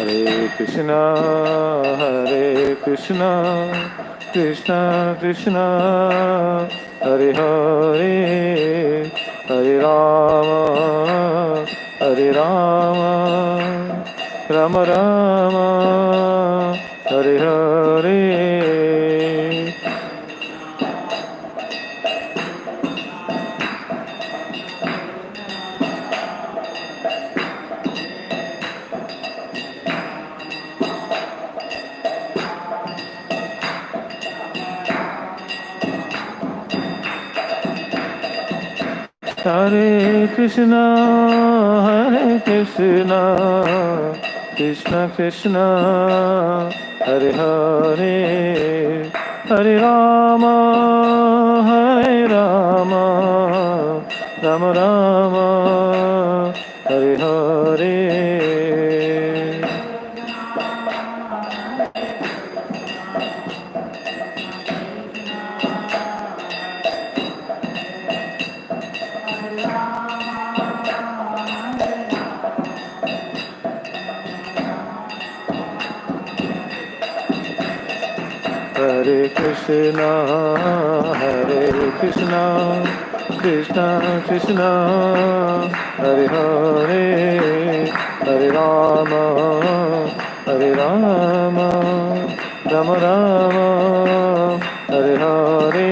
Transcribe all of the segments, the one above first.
Hare Krishna, Krishna Krishna, Hare Hare, Hare Rama, Hare Rama, Rama Rama, Hare Hare. Hare Krishna, Krishna Krishna, Hare Hare, Hare Rama, Rama Rama, Hare Hare. Hare Krishna, Krishna Krishna, Hare Hare, Hare Rama, Rama Rama, Hare Hare.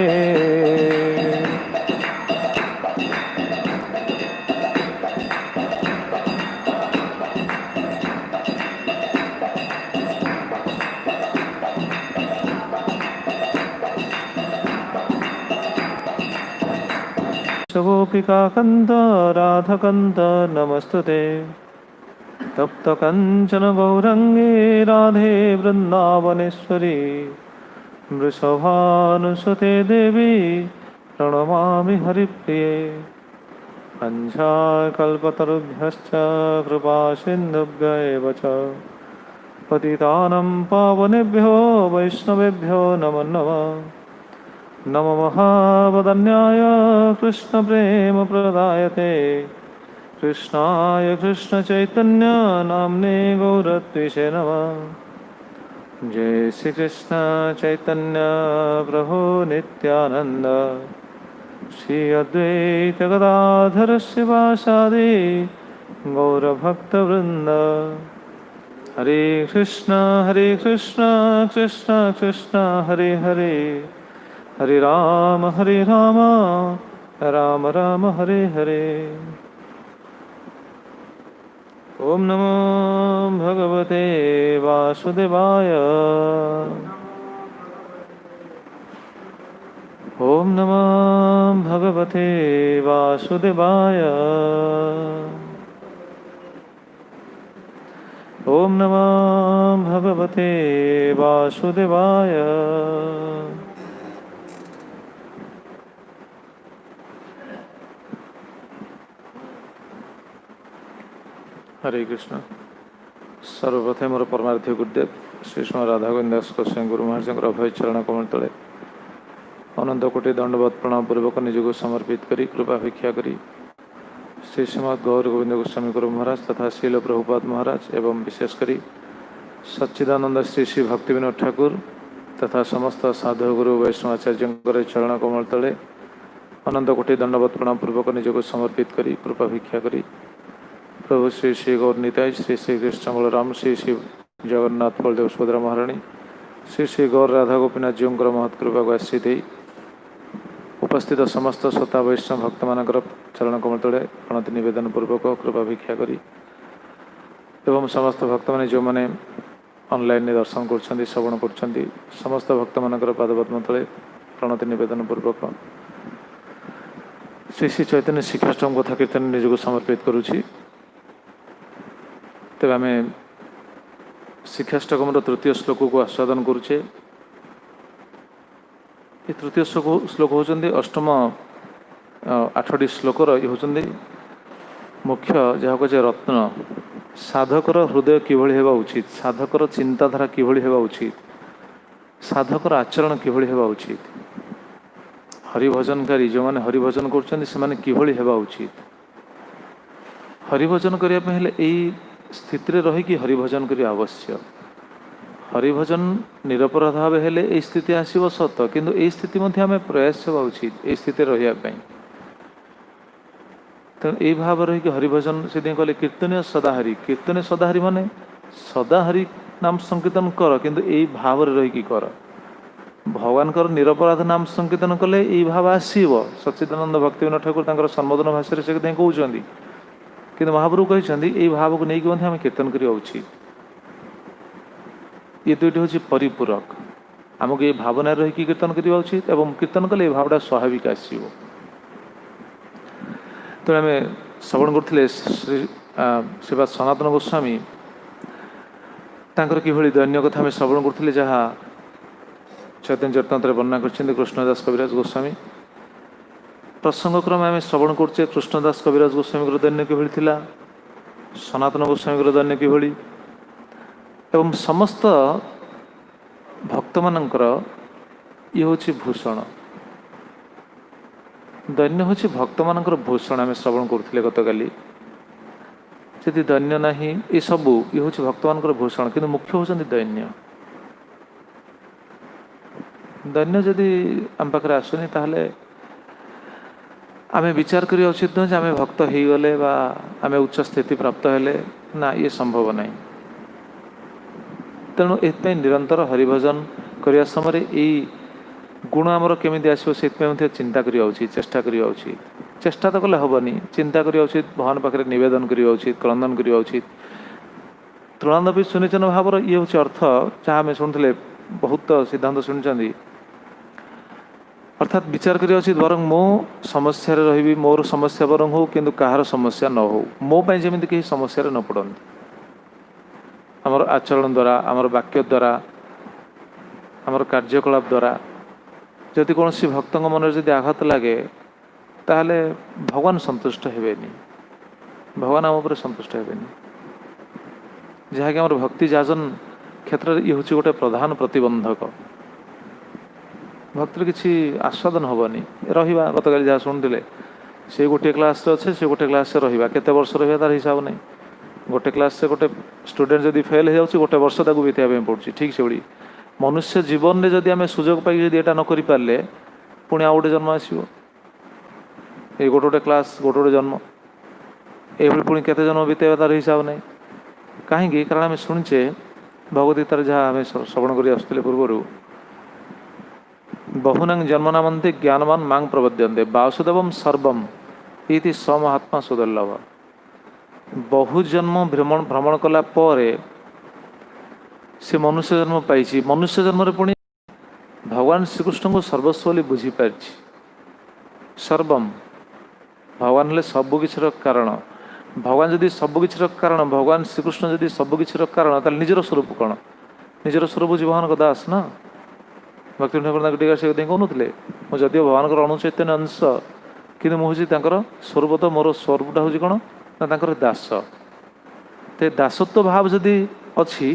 गोपिका कंद राधा कंद नमस्तुते तप्त कंचन गौरंगे राधे वृंदावनेश्वरी वृषभानुसुते देवी प्रणमामि हरिप्रिये वंशाकल्पतरुभ्यश्च कृपा सिन्धुभ्य एव च पतितानं पावनेभ्यो वैष्णवेभ्यो नमो नमः। नमो महावदन्याय कृष्ण प्रेम प्रदायते कृष्णाय कृष्ण चैतन्य नाम्ने गौरत्विषे नमः। जय श्री कृष्ण चैतन्य प्रभु नित्यानंद श्री अद्वैत गदाधर शिवासादि गौरभक्तवृंद। हरे कृष्ण कृष्ण कृष्ण हरे हरे, हरे राम राम राम हरे हरे। ओम नमो भगवते वासुदेवाय, ओम नमो भगवते वासुदेवाय, ओम नमो भगवते वासुदेवाय। हरे कृष्ण। सर्वप्रथम मोर परमार्थी गुरुदेव श्री श्री राधा गोविंद दास गोस्वामी गुरु महाराज अभय चरण कमल तले अनंत कोटि दंडवत प्रणाम पूर्वक निजको समर्पित करी कृपा भिक्षा करी श्री श्रीमद गौर गोविंद गोस्वामी गुरु महाराज तथा श्रील प्रभुपाद महाराज एवं विशेष करी सच्चिदानंद श्री श्री भक्ति विनोद ठाकुर तथा समस्त साधु गुरु वैष्णवाचार्य चरण कमल तले अनंत कोटि दंडवत प्रणाम पूर्वक निजको समर्पित करी कृपा भिक्षा करी प्रभु श्री श्री गौर निताय श्री श्री कृष्ण बलराम श्री श्री जगन्नाथ बलदेव सुभद्रा महाराणी श्री श्री गौर राधा गोपीनाथ जीव महत्कृपा को आश्रित उपस्थित समस्त श्रोता वैष्णव भक्त मानकर चरण कमल तले प्रणति निवेदन पूर्वक कृपा भिक्षा करी एवं समस्त भक्त मैंने जो मैंने ऑनलाइन दर्शन कर श्रवण कर समस्त भक्त मानकर पादपद्म तले प्रणति निवेदन पूर्वक श्री श्री चैतन्य शिक्षाष्टम कथा कीर्तन निजको समर्पित करुछि। तेज आम शिक्षाष्टकम तृतीय श्लोक को आस्वादन करुचे। ये तृतीय श्लोक होचंदी अष्टम 8टी श्लोकर ये होचंदी मुख्य जहाँ कहे रत्न। साधकर हृदय किभଳି हेबा उचित, साधकर चिंताधारा किभଳି हेबा उचित, साधकर आचरण किभଳି हेबा उचित, हरिभजनकारी जो मैंने हरिभजन कर किभଳି हेबा उचित। हरिभजन करने हेले स्थिति रहीकि हरिभजन करिया आवश्यक। हरिभजन निरपराध भाव हेले ए स्थिति आसीब सत, किंतु ए स्थिति मध्य आम प्रयास हेबा उचित ए स्थिति रहिया पई। तेणु यही भाव रही हरिभजन से कहले कीर्तनीय सदाहरि। कीर्तनीय सदाहरि माने सदाहरि नाम संकीर्तन कर, किंतु यही भाव रही कर। भगवान निरपराध नाम संकीर्तन कले यही भाव आसीब। सच्चिदानंद भक्तिविनोद ठाकुर तांकर संबोधन भाषा से कहते किंतु महाप्रभु कहते यही भाव को लेकिन आम कीर्तन करवा उचित। ये दुईटी हूँ परिपूरक। आमको ये भावना रही कीर्तन करवा उचित एवं कीर्तन कले भावटा स्वाभाविक आसो। तो आम श्रवण करते श्री श्रीपाद सनातन गोस्वामी तांकर किभଳି दैन्य कथा आम श्रवण करते जहाँ चैतन्य चरितामृत वर्णना कर कृष्णदास कविराज गोस्वामी। प्रसंग क्रम आम श्रवण करचे कृष्णदास कविराज गोस्वामी दैन्य किभଳି थिला, सनातन गोस्वामी दैन्य किभଳି एवं समस्त भक्त मानकर ये हूँ भूषण। दैन्य हूँ भक्त मानकर भूषण। आम श्रवण करते गतकाली यदि दैन्य ना ये सबू ये हूँ भक्त मानकर भूषण, किंतु मुख्य होती दैन्य। दैन्य जदि आम पाखे आसुनी ताहले आम विचार करिया उचित नुह आम भक्त हो गले बा आम उच्च स्थिति प्राप्त हेले ना, ये संभव नहीं। तेणु एथि निरंतर हरिभजन करने समय यही गुण आमर केमी आसो से चिंता करवा उचित, चेष्टा करवा उचित। चेष्टा तो कले हेनी, चिंता करवा उचित, भगवान पाखे नवेदन करवा उचित, क्रंदन करवा उचित। तृणादपि सुनिचन भाव ये हूँ अर्थ जहाँ आम शुणुले बहुत सिद्धांत शुणी। अर्थात विचार करवा उचित बर मो समस्या रही मोर समस्या बर हो किंतु कहार समस्या न हो, मो पाई जमी कहीं समस्या न पड़ती। आमर आचरण द्वारा, आमर वाक्य द्वारा, आमर कार्यकलाप द्वारा जदि कौन भक्त मन जदि आघात लगे ताहले भगवान संतुष्ट हेबेनी, भगवान आम उपर संतुष्ट हेबेनी। जहाँकि आमर भक्ति जाजन क्षेत्र ये हूँ गोटे प्रधान प्रतिबंधक। भक्तिर किसी आस्वादन हेनी रहा। गतकाली जहाँ शुणुले से गोटे क्लास अच्छे से गोटे क्लास रहा केते वर्ष रहा तार हिसाब नहीं। गोटे क्लास से गोटे स्टूडेंट जदि फेल हो गोटे वर्ष ताकू बीतवा पड़ुछि। ठीक से भाई मनुष्य जीवन में जदि आम सुजोग पाई यदि एटा न करि पारले पुणी आउ गोटे जन्म आसो। ये गोटे गोटे क्लास गोटे गोटे जन्म ये पुणी केते जन्म बीतवा तार हिसाब नहीं। कहीं कारण आम शुणुचे भगवद्गीतार जहाँ आम श्रवण कर आसुले पूर्वर बहुनांग जन्मनामंते ज्ञानवान मांग प्रबद्यन्ते वासुदेवम सर्वम इति स महात्मा सुदुर्लभ। बहु जन्म भ्रमण भ्रमण कला परे से मनुष्य जन्म पाई। मनुष्य जन्म पुणी भगवान श्रीकृष्ण को सर्वस्व बुझी पारि। सर्वम भगवान हेले सबकिछिर कारण। भगवान जदि सबकिछिर कारण, भगवान श्रीकृष्ण जदि सबकिछिर कारण ताले निजर स्वरूप कौन? निजर स्वरूप जीवन का दास ना। भक्ति ठाकुर से कहते जदिव भगवान अणुचैतन्य अंश कि मुझे स्वरूप तो मोर स्वरूपटा हूँ कौन ना दास। तो दासत्व भाव जदि अच्छी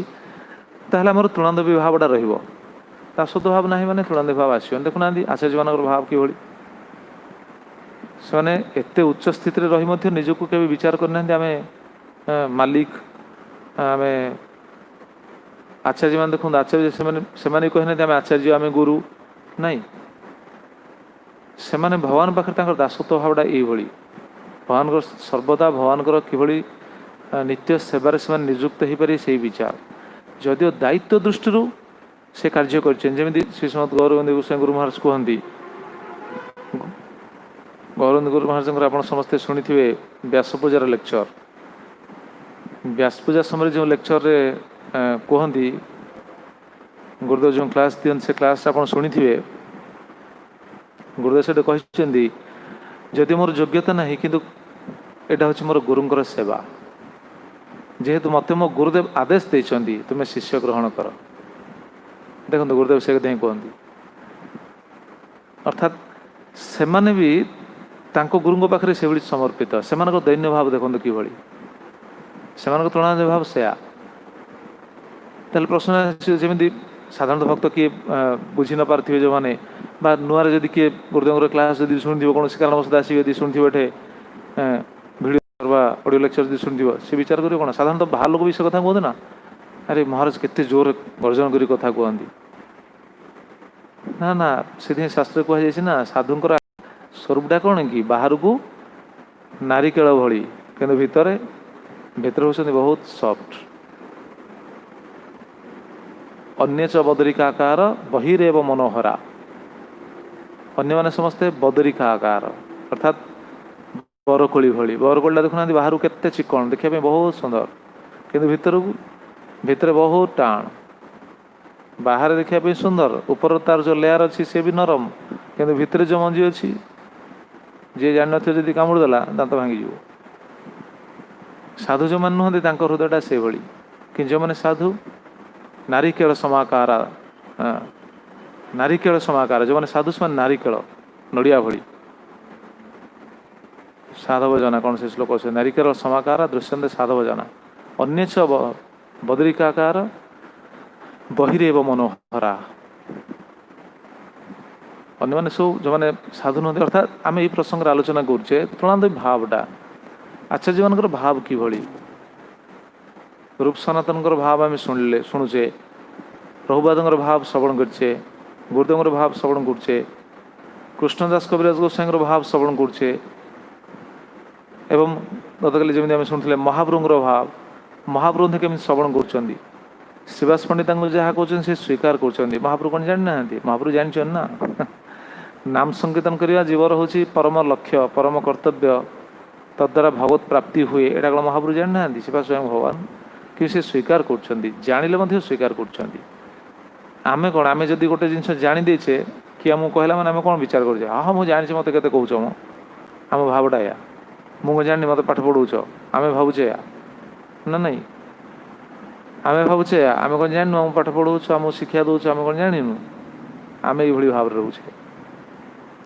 ताहले आमर तृणादपि भावटा रहिबो। दासत्व भाव ना माने तृणादपि भाव आसो। देखुना आचार्य मान भाव कि से एते उच्च स्थिति रही निजक के विचार करना आम मालिक आम आचार्य मान देखो आचार्य से कहना आम आचार्य आम गुरु नाई। से भगवान पाखे दासत्व भावटा ये भगवान सर्वदा भगवान कि नित्य सेवार से निजुक्त हो पारे से विचार। जदिव दायित्व दृष्टि से कार्य कर श्रीमद गौरबंद गोस्वामी गुरु महाराज कहती। गौरबंद गुरु महाराज आप समस्ते शुणी थे व्यास पूजार लेक्चर। व्यास पूजा समय जो लेक्चर कहती गुरुदेव जो क्लास दिखते से क्लास आप शुणी थे। गुरुदेव से कहते जदि मोर योग्यता ना कि यहाँ हूँ मोर गुरुंर सेवा। जेहेतु मत मो गुरुदेव आदेश देते तुम्हें शिष्य ग्रहण कर। देखो गुरुदेव से कहते अर्थात से भी गुरु पाखे से समर्पित। से दैन्य भाव देखो कि से तृणादपि भाव सैया। प्रश्न जमी साधारण भक्त किए बुझी न पारे जो मैंने नुआर जदि किए गुरुदेव क्लास जब शुणी कौन कारणवश आसिक शुणी ये भिडियो ऑडियो लेक्चर जी शुणिव सी विचार कर कौन साधारणतः बाहर लोक भी से कथा कहते ना अरे महाराज केते जोर गर्जन करी कथा कहती ना ना से शास्त्र कहुई ना साधुंकर स्वरूपटा कौन कि बाहर को नारिकेल भली कि भितर होती बहुत सॉफ्ट अन्य च बदरिका आकार बहिरेव मनोहरा अन्य माने समस्ते बदरिका आकार अर्थात बरकोली भली बरकोलीटा देखुना बाहर केते चिकन देखा बहुत सुंदर किंतु भितर बहुत टाण बाहर देखा सुंदर ऊपर तार जो लेयर अच्छी सी भी नरम किंतु भितर जो मंजी अच्छी जी जान जी कामुड़देला दांत भांगी साधु जो मैंने नुहति हृदयटा से भली कि जो मैंने साधु नारिकेल समाकार नारिकेल समाकार जो मैंने साधु से नारिकेल नड़िया भली साधव जना कौन से श्लोक अच्छे नारिकेल समाकार दृश्यंते साधव जना अन्य च बदरिकाकार बहिरेव मनोहरा अन्य मैंने सब जो मैंने साधु नुहति अर्थात आम ये प्रसंग आलोचना करुचे तुलना भावटा आचार्य मान भाव कि रूप सनातन भाव आम शुणुचे प्रभुपाद भाव श्रवण करचे गुरुदेव भाव श्रवण करचे कृष्णदास कविराज गोस्वाई भाव श्रवण करचे एवं गतकाली जमी आम शुणुले महाप्रभुर भाव महाप्रभु केमी श्रवण कर शिवास पंडित जहाँ कहते से स्वीकार कर महाप्रभु कौन जानी ना महाप्रभु जान ना नाम संकीर्तन करने जीवर हूँ परम लक्ष्य परम कर्तव्य तद्वारा भगवत प्राप्ति हुए यहाँ कौन महाप्रभु जानी ना शिवा स्वयं भगवान कि से स्वीकार कर स्वीकार करें कौन आम जदि गोटे जिन जानी देचे कि आमको कहला मैंने कौन विचार कर हाँ मुझे जानी मत के कौच मो आम भावटा या मुझे जानी मत पाठ पढ़ाऊच आम भावुचे या ना नहीं आम भावुचे आम कौन जानू आम पाठ पढ़ाऊच आम शिक्षा दौच आम कौन जानू आम ये भाव रोचे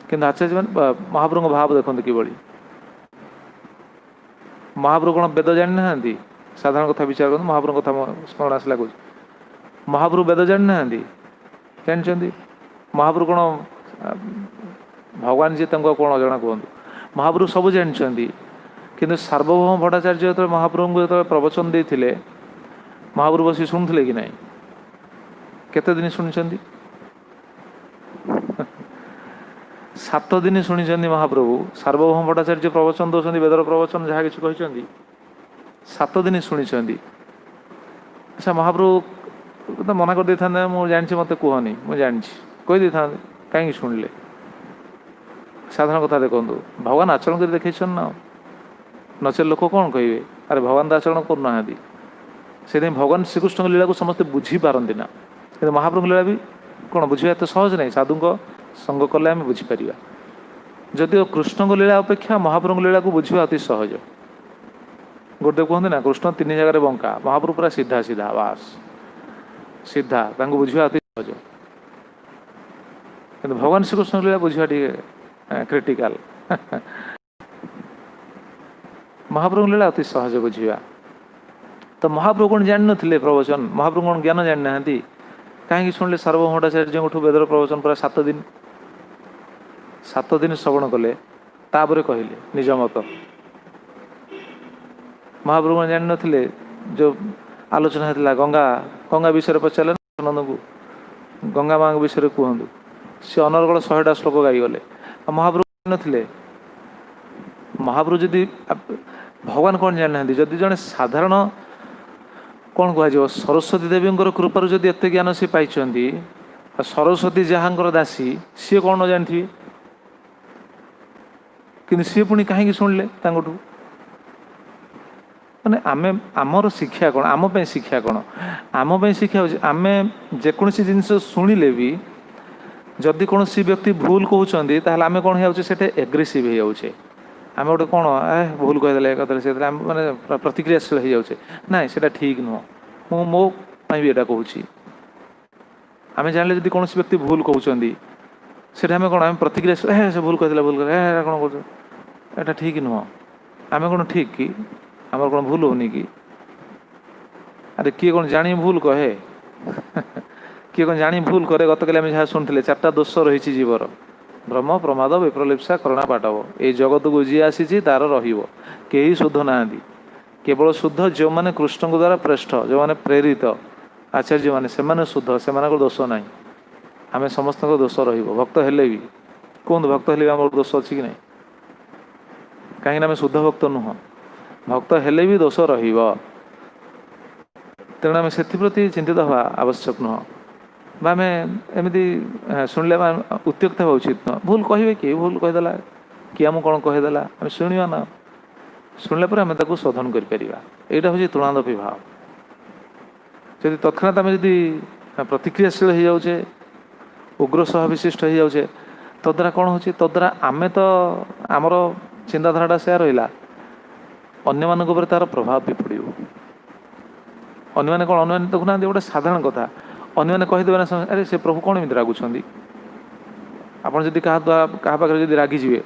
कि आचार्य महाप्रभु भाव देखते कि महाप्रभु कौन वेद जानी ना साधारण कथा विचार कर महाप्रभु कथा स्मरण आसला कह महाप्रभु वेद जानी ना जानते महाप्रभु कौन भगवान जी कौन अजणा कहतु महाप्रभु सब जानते किंतु सार्वभौम भट्टाचार्य जो महाप्रभु को जो प्रवचन देते महाप्रभु बस शुणुले कि ना केते दिन शुणी 7 दिन शुणी महाप्रभु सार्वभौम भट्टाचार्य प्रवचन दौरान वेदर प्रवचन जहाँ कि कहते 7 दिन शुणी अच्छा महाप्रभु तो मना कर दे था मुझे जानी मत कहनी मुझे जानी कहीदे था कहीं शुणिले साधारण कथा देखो भगवान आचरण कर देखे ना नचे लोक कौन कहे अरे भगवान तो आचरण करना से भगवान श्रीकृष्ण लीला को समस्ते बुझी पारती ना कि महाप्रभु लीला भी कौन बुझा एत सहज नहीं साधु संग कले आम बुझीपर जदिव कृष्ण लीला अपेक्षा महाप्रभु लीला को बुझा अति सहज गुरुदेव कहते ना कृष्ण 3 जगह बंका महाप्रभु पूरा सीधा सीधा बास सीधा बुझा अति सहज कि भगवान श्रीकृष्ण लीला बुझा क्रिटिकाल महाप्रभु लीला अति सहज बुझा तो महाप्रभु कौन जान नी प्रवचन महाप्रभु कौन ज्ञान जानी ना कहीं शुणिले सार्वभौम भट्टाचार्य वेदर प्रवचन पूरा 7 दिन श्रवण कले तापर कहले निज मत महाप्रभु कौन जान नी जो आलोचना होता गंगा गंगा विषय पचारे नंद को गंगा माँ विषय कहतु सी अनर्गल 100टा श्लोक गाईगले महाप्रभु नी महाप्रभु जदि भगवान कौन जानी ना जदि जड़े साधारण कौन कह सरस्वती देवी कृपार जदि एत ज्ञान सी पाई सरस्वती जहाँ दासी सी कौन न जानी कि सी पुणी कहीं शुणिले माने आमे आमर शिक्षा कौन आम शिक्षा कौन आम शिक्षा हो आम जेकोसी जिनस शुणिले भी जदि कौन सी व्यक्ति भूल कहते आम कौन हो एग्रेसिव हो जाऊे आम गोटे कौन भूल कहीदे से मैंने प्रतिक्रियाशील हो जाऊे ना से ठीक नुह मो भी यहाँ कहूँ आम जान जब कौन व्यक्ति भूल कहते से कौन आम प्रतिक्रियाशील से भूल कही भूल कर कौन कह ठीक नुह आम कौन ठीक कि आम कौन भूल होनी कि अरे किए कौन जानी भूल कहे किए कौन जानी भूल करे गतकाली आम जहाँ शुणुले 4टा दोष रही जीवर भ्रम प्रमाद विप्रलिप्सा करुणा पाटव ये जगत को जी आसी तार रही शुद्ध नहांती केवल शुद्ध जो मैंने कृष्ण को द्वारा प्रेष्ठ जो मैंने प्रेरित आचार्य मैंने से शुद्ध से दोष ना आम समस्त दोष रक्त हेले भी कहतु भक्त हेले आम दोष अच्छी कि ना कहीं आम शुद्ध भक्त नुह भक्त हेले भी दोष तेणु आम से चिंतित हवा आवश्यक नुह आम एमती शुणिले उत्त्यक्त हवा उचित नुह भूल कहे कि भूल कहीदेला कि आम कौन कहीदेला आम शुणा ना शुणिला आम शोधन कर यहाँ हूँ तुलनादपी भाव जदि तत्क्षणात आम जदि प्रतिक्रियाशील हो जाऊे उग्र सह विशिष्ट हो जाऊे तद्वारा कौन हो तद्वारा आम तो आमर चिंताधारा से रहा अन्य मानक तार प्रभाव भी पड़ो अन्य मैंने कौन अन्य देखुना गोटे साधारण कथा अन्य मैंने कहीदेवे ना अरे से प्रभु कौन एमती रागुंट आपड़ जदि क्या पाखे जब रागिजे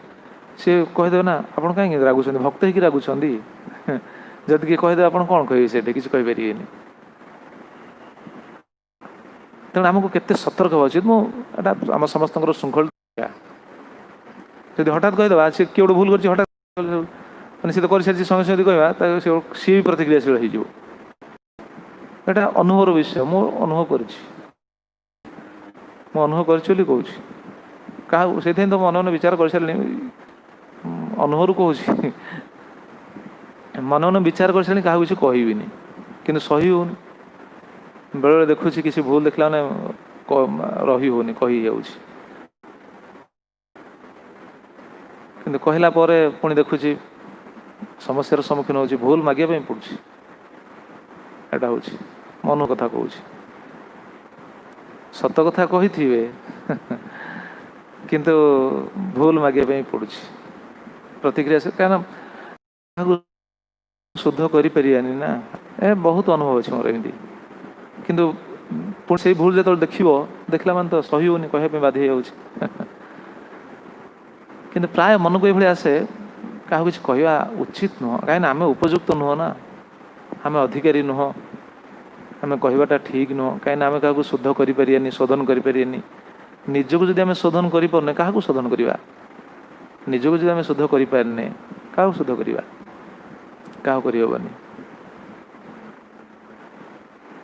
सी कहीदेवे ना आप कहीं रागुंट भक्त ही रागुंट जदि किए कहीदेवे आप कौन कहे से किसी कहींपारे तेणु आमको केते सतर्क हवा उचित मुझा आम समस्त श्रृंखल जब हठात कहीदेवा सी किए गोटे भूल कर हठात मैंने सी तो कर सारी संगे संगे कहवा सी भी प्रतिक्रियाशील हो अनुभव विषय मु अनुभव कर कहूँ क्या से तो मन मन विचार कर सारे अनुभव कहूँ मन मन विचार कर सारे क्या किसी कहबी कि सही होनी बेले बेले देखुची किसी भूल देखला रही होनी कही जाऊँगी किंतु कहला पुणी देखुची समस्यार सम्मुखीन हो भूल मागे पड़ुची एटा हूँ मन कथा कहूँ सत कथा कही किंतु भूल मागे पड़ुची प्रतिक्रिया से क्या शुद्ध करें ना ए बहुत अनुभव अच्छे मोर एमती किंतु पुणी से भूल जो देखला मान तो सही होनी कहने बाध्य हो किंतु प्राय मन को ये आसे क्या किसी कहवा उचित नुह कहीं आम उपयुक्त नुह ना आम अधिकारी नुह आम कहवाटा ठीक नुह कहीं आम क्या शुद्ध करें शोधन करें निजक जब आम शोधन करें क्या शोधन करवा निजक जब आम शुद्ध करें क्या शुद्ध करवा क्या करहबनी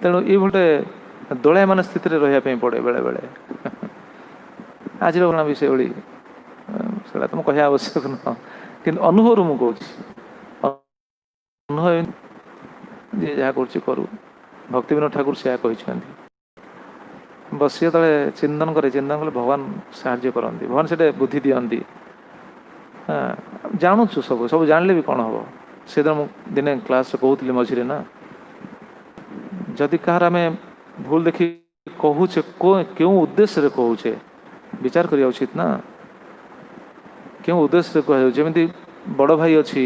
तेणु ये गोटे दौड़ायमान स्थित रहा पड़े बेले बेले आज घटना भी से तो मुझे आवश्यक नुह कि अनुभव मुझे कहूँ अनुभव जी जहाँ करू भक्ति विनोद ठाकुर से कहते बसी तले चिंतन कले भगवान साहाଯ୍य करती भगवान से बुद्धि दिखती हाँ जानूँ सब सब जानले भी कौन हम से दिने क्लास कहूली मझे ना जदि कहार आम भूल देखी कहूचे क्यों उद्देश्य कहूचे विचार करिया उचित ना क्यों उद्देश्य कह जमी बड़ भाई अच्छी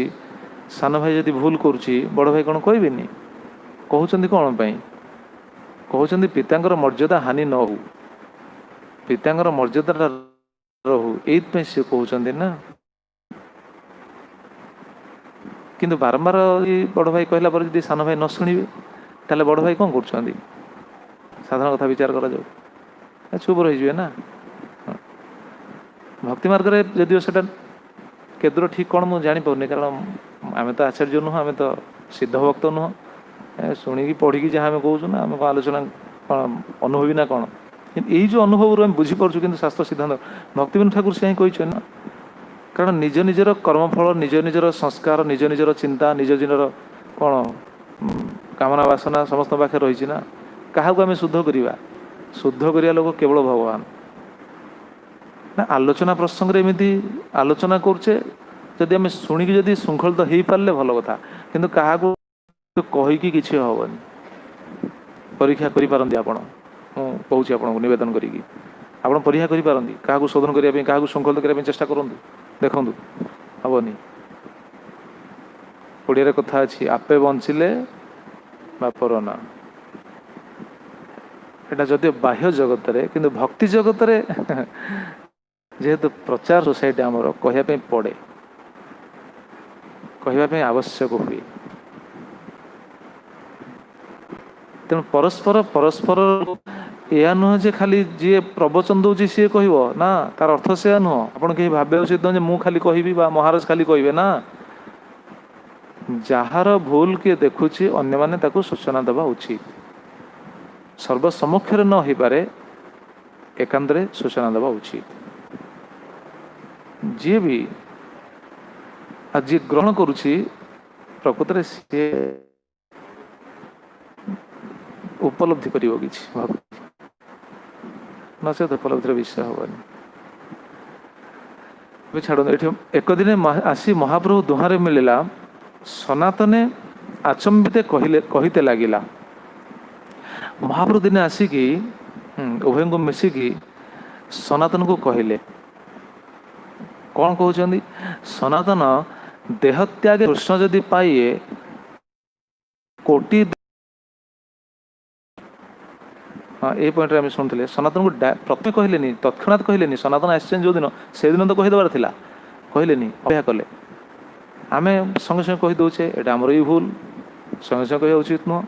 सान भाई जदि भूल करुच्ची बड़ भाई कौन कहबेनि कहते कौन कहते पितांकर मर्यादा हानि न हो पितांकर मर्यादा रहू ये सी कहते ना किंतु बारंबार बड़ भाई कहला पर जब सान भाई न शुणे ताले बड़ भाई कौन कर साधारण कथा विचार करा चुप रही ना भक्ति मार्ग में जदिव से केदूर ठीक कौन मुझे जापारे कारण आम तो आचार्य नुह आम तो सिद्ध भक्त नुह शुणिकी पढ़ी जहाँ आम कहूँ ना आम आलोचना कौन अनुभवी ना कौन यही जो अनुभव आम बुझीपार्छु कि शास्त्र सिद्धांत भक्ति विनोद ठाकुर से ही कही ना कारण निज निजर कर्मफल निज निजर संस्कार निज निजर चिंता निज निजर कौन कामना वासना समस्त पाखे रही ना क्या आम शुद्ध करवा शुद्ध करवा लोक केवल भगवान ना आलोचना प्रसंग एमती आलोचना करुचे जदि आम शुणिकी जदि श्रृंखलित हो पारे भल कथा किंतु क्या कहीकि किसी हेनी परीक्षा करपारती आप कहूँ आपको नवेदन करी आप परीक्षा करपारती क्या शोधन करने क्या श्रृंखलित करने चेष्टा करूँ देखु हेनी ओडिया कथा अच्छी आपे बंचिले बापर ना एटा जदि बाह्य जगत रे किंतु भक्ति जगत रे जेहेतु प्रचार सोसाइटी आमर कहवाई पड़े कहवाई आवश्यक हुए तेणु परस्पर परस्पर या नुह जे खाली जी प्रवचन दूसरी सी कह ना, तार अर्थ से नुह। आप कहीं भावे उचित नुह मु खाली कहबी बा महाराज खाली कहे ना। जार भूल किए देखुची अन्य माने ताकू सूचना देवा उचित। सर्वसम्मुख न हो पारे एकांतरे सूचना देवा उचित। जी भी आज जी ग्रहण करुची प्रकृत रे सी उपलब्धि करिवो किछि नचेत उपलब्धि विषय हबनी। छाड़ एक दिन आसी महाप्रभु दुहारे मिलला। सनातने आचंबिते कहते लगिला। महाप्रभु दिने आसिकी उभय को मिसिकी सनातन को कहले कौन कहते सनातन देह त्याग कृष्ण जदि पाइए कोटि। हाँ ये पॉइंट आम शुणुले सनातन को प्रथम कहले तत्क्षणात कहले सनातन आसचें जो दिन से दिन तो कहीदेवार था कहले अपेक्षा कले आम संगे संगे कहीदे यहाँ आमर भी भूल संगे संगे कह उचित नुह।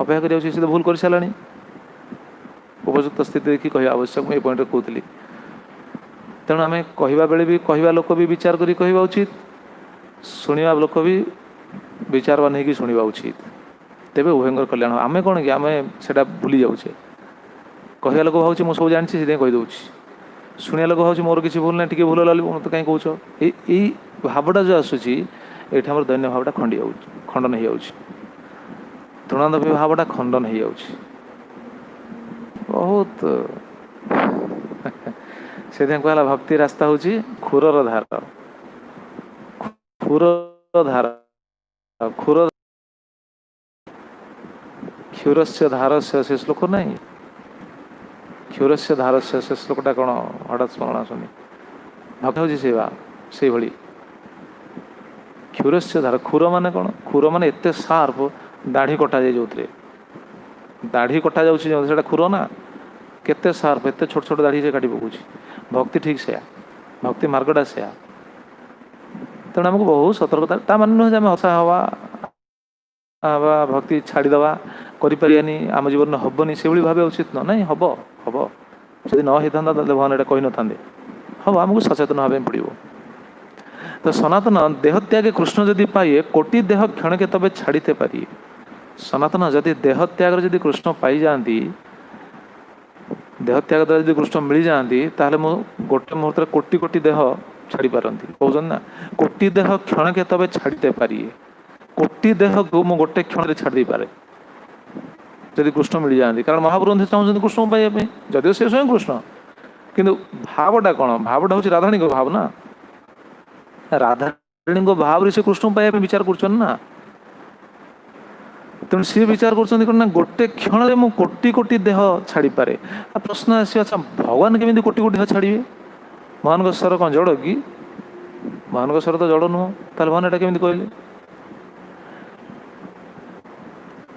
अपेक्षा करा उचित भूल कर सारा उपयुक्त स्थिति देखिए कह आवश्यक। मुझे पॉइंट कहती तेणु आम कहवा बेले भी कहवा लोक भी विचार करी कहवा उचित, शुणा लोक भी विचारवान होगी शुणा उचित। तेरे उभयंकर कल्याण आम कौन कि आम से भूली जाऊे। कहवा लोक भाव मुझे सब जानी से कहीदे, शुणा लोक भाव मोर किसी भूल ना टी भूल लगे मत कहीं कौच। यही भावटा जो आसूसी ये आम दैन्य भावटा खंडन हो जाऊँ। तृणांत भावटा खंडन हो जाऊँ बहुत। से कहला भक्ति रास्ता हूँ खुरर धार। खुर धार खुर क्षुरस्य धारस्य से श्लोक नहीं। क्षुरस्य धारस्य से श्लोकटा कौन हठात स्मरण आसुनी। भक्त हूँ से भली क्षुरस्य धार। खुर माने कौन? खुर माने एते सार्प दाढ़ी कटा जाए जो दाढ़ी कटा जाऊँगा खुर ना केते सार्प एते छोट छोट दाढ़ी से काटी पकाउछि। भक्ति ठीक से भक्ति मार्गटा से तेणु आमको बहुत सतर्कता ता मान नुह आम हसा हवा भक्ति छाड़ीदवा करें आम जीवन में हेनी से भाव उचित न ना हम हम जदि न होता भगवान यहाँ कही न था हम आमको सचेतन होगा पड़ो। तो सनातन देह त्याग कृष्ण जदि पाइए कोटि देह क्षण के तबे छाड़ीते पारिए। सनातन जदि देह त्याग जदि कृष्ण पाई जाती देह त्याग द्वारा जब कृष्ण मिल जाती ताहले मु गोटे मुहूर्त कोटि कोटि देह छाड़ी पारती कहते ना कोटि देह क्षण के तबे छाड़ीते पारिए। कोटि देह को मु गोटे क्षण छाड़ दे पारे जदि कृष्ण मिल जाती। कारण महाप्रभु चाहते कृष्ण पाइबा जदिव से स्वयं कृष्ण किंतु भावटा कौन? भावटा हूँ राधाणी भाव ना। राधाणी भाव से कृष्ण पाइबा विचार कर ना। तेणु सी विचार कर गोटे क्षण में कोटि कोटि देह छाड़ी पारे। प्रश्न आस अच्छा भगवान केमी कोटि कोटि देह छाड़े? भगवान स्वर कौन जड़ कि? भगवान स्वर तो जड़ नुह ताल भगवान एटा केमी कहले?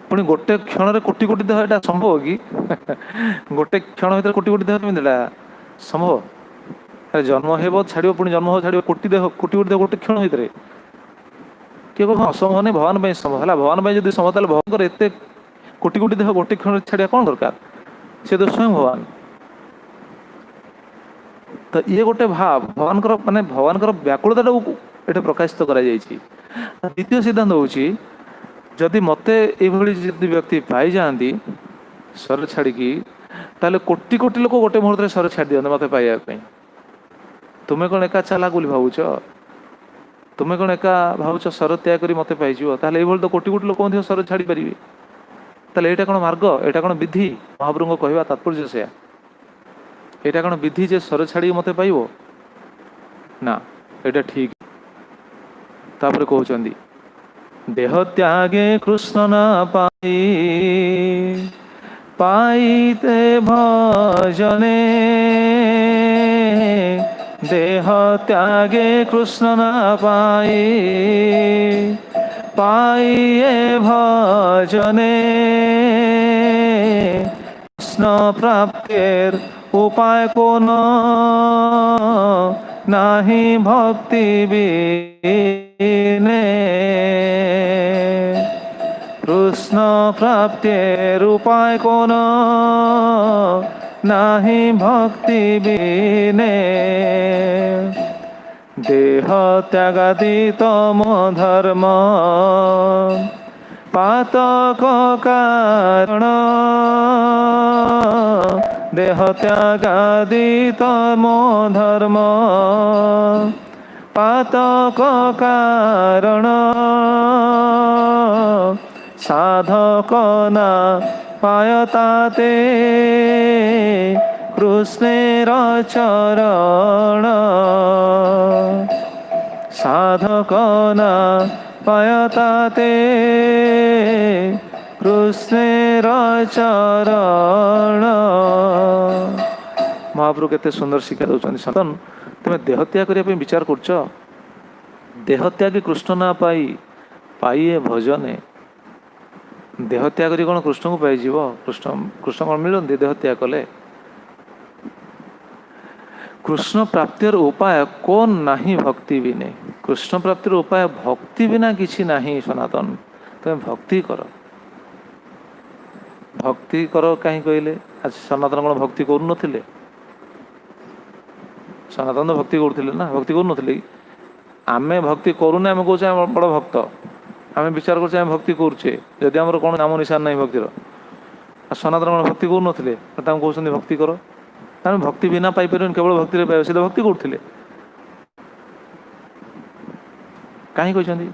पुणी गोटे क्षण में कोटि कोटि देह यहाँ संभव कि? गोटे क्षण भर कोटि कोटि देह केमी संभव? अरे जन्म हे छाड़ पुणी जन्म हो छाड़ कोटि देह कोटि कोटि देह गोटे क्षण भितर किए कह असंभव नहीं भगवान संभव है। भगवान जब संभव ताल भगवान एत कोटि कोटि देह गोटे क्षण छाड़ा कौन दरकार? से तो स्वयं भगवान। तो ये गोटे भाव भगवान माने भगवान व्याकुलता ये प्रकाशित कर। द्वितीय सिद्धांत हूँ जदि मते यदि व्यक्ति पाई जाती स्वर छाड़ी ताले कोटि कोटि लोक गोटे मुहूर्त स्वर छाड़ दिखते मत पाइबा। तुम्हें कौन एका चालाक बोली भावुच? तुम्हें कौन एका भावुच स्वर त्याग कर मत पाइज? ताले ये तो कोटि कोटि लोक स्वर छाड़ी पारे। ताले यहाँ कौन मार्ग? यहाँ कौन विधि? महाप्रभु कहवा तात्पर्य से यहाँ कौन विधि जे स्वर छाड़ी मत पाइब ना? यहाँ ठीक। तापर कहते देह त्यागे कृष्ण न पाई पाईते भजने। देह त्यागे कृष्ण न पाई पाइए भजने। कृष्ण प्राप्तिर उपाय को नाही भक्ति बिने। कृष्ण प्राप्तिर उपाय कोन नाही भक्ति बिने देह त्यागादि तम धर्म पातक कारण देह त्यागादि तम धर्म पातक कारण साधक ना पायताते कृष्णेर चरण साधक ना पायताते कृष्णेर चरण। महाप्रभु केते सुंदर शिक्षा दौरान सतन तुम्हें देह त्याग करने विचार करछ देह त्याग कृष्ण ना पाई पाइए भजने देह त्याग करी कौन कृष्ण को पाइज कृष्ण कृष्ण कौन मिलती देह त्याग कले कृष्ण प्राप्तिर उपाय कौन नहीं भक्ति बिने कृष्ण प्राप्तिर उपाय भक्ति बिना किसी नहीं सनातन तुम भक्ति कर कहीं कहले आज सनातन कौन भक्ति करू नथिले सनातन तो भक्ति करुले ना भक्ति करू नथिले आमे भक्ति करूना आम कहे बड़ भक्त आम विचार कर भक्ति करुचे जदि आम कौन नाम निशान नहीं भक्तिर सनातन कौन भक्ति करू नथिले कहते भक्ति कर आम भक्ति बिना पाई पार केवल भक्ति पाइब सी तो भक्ति करुले कहीं कहते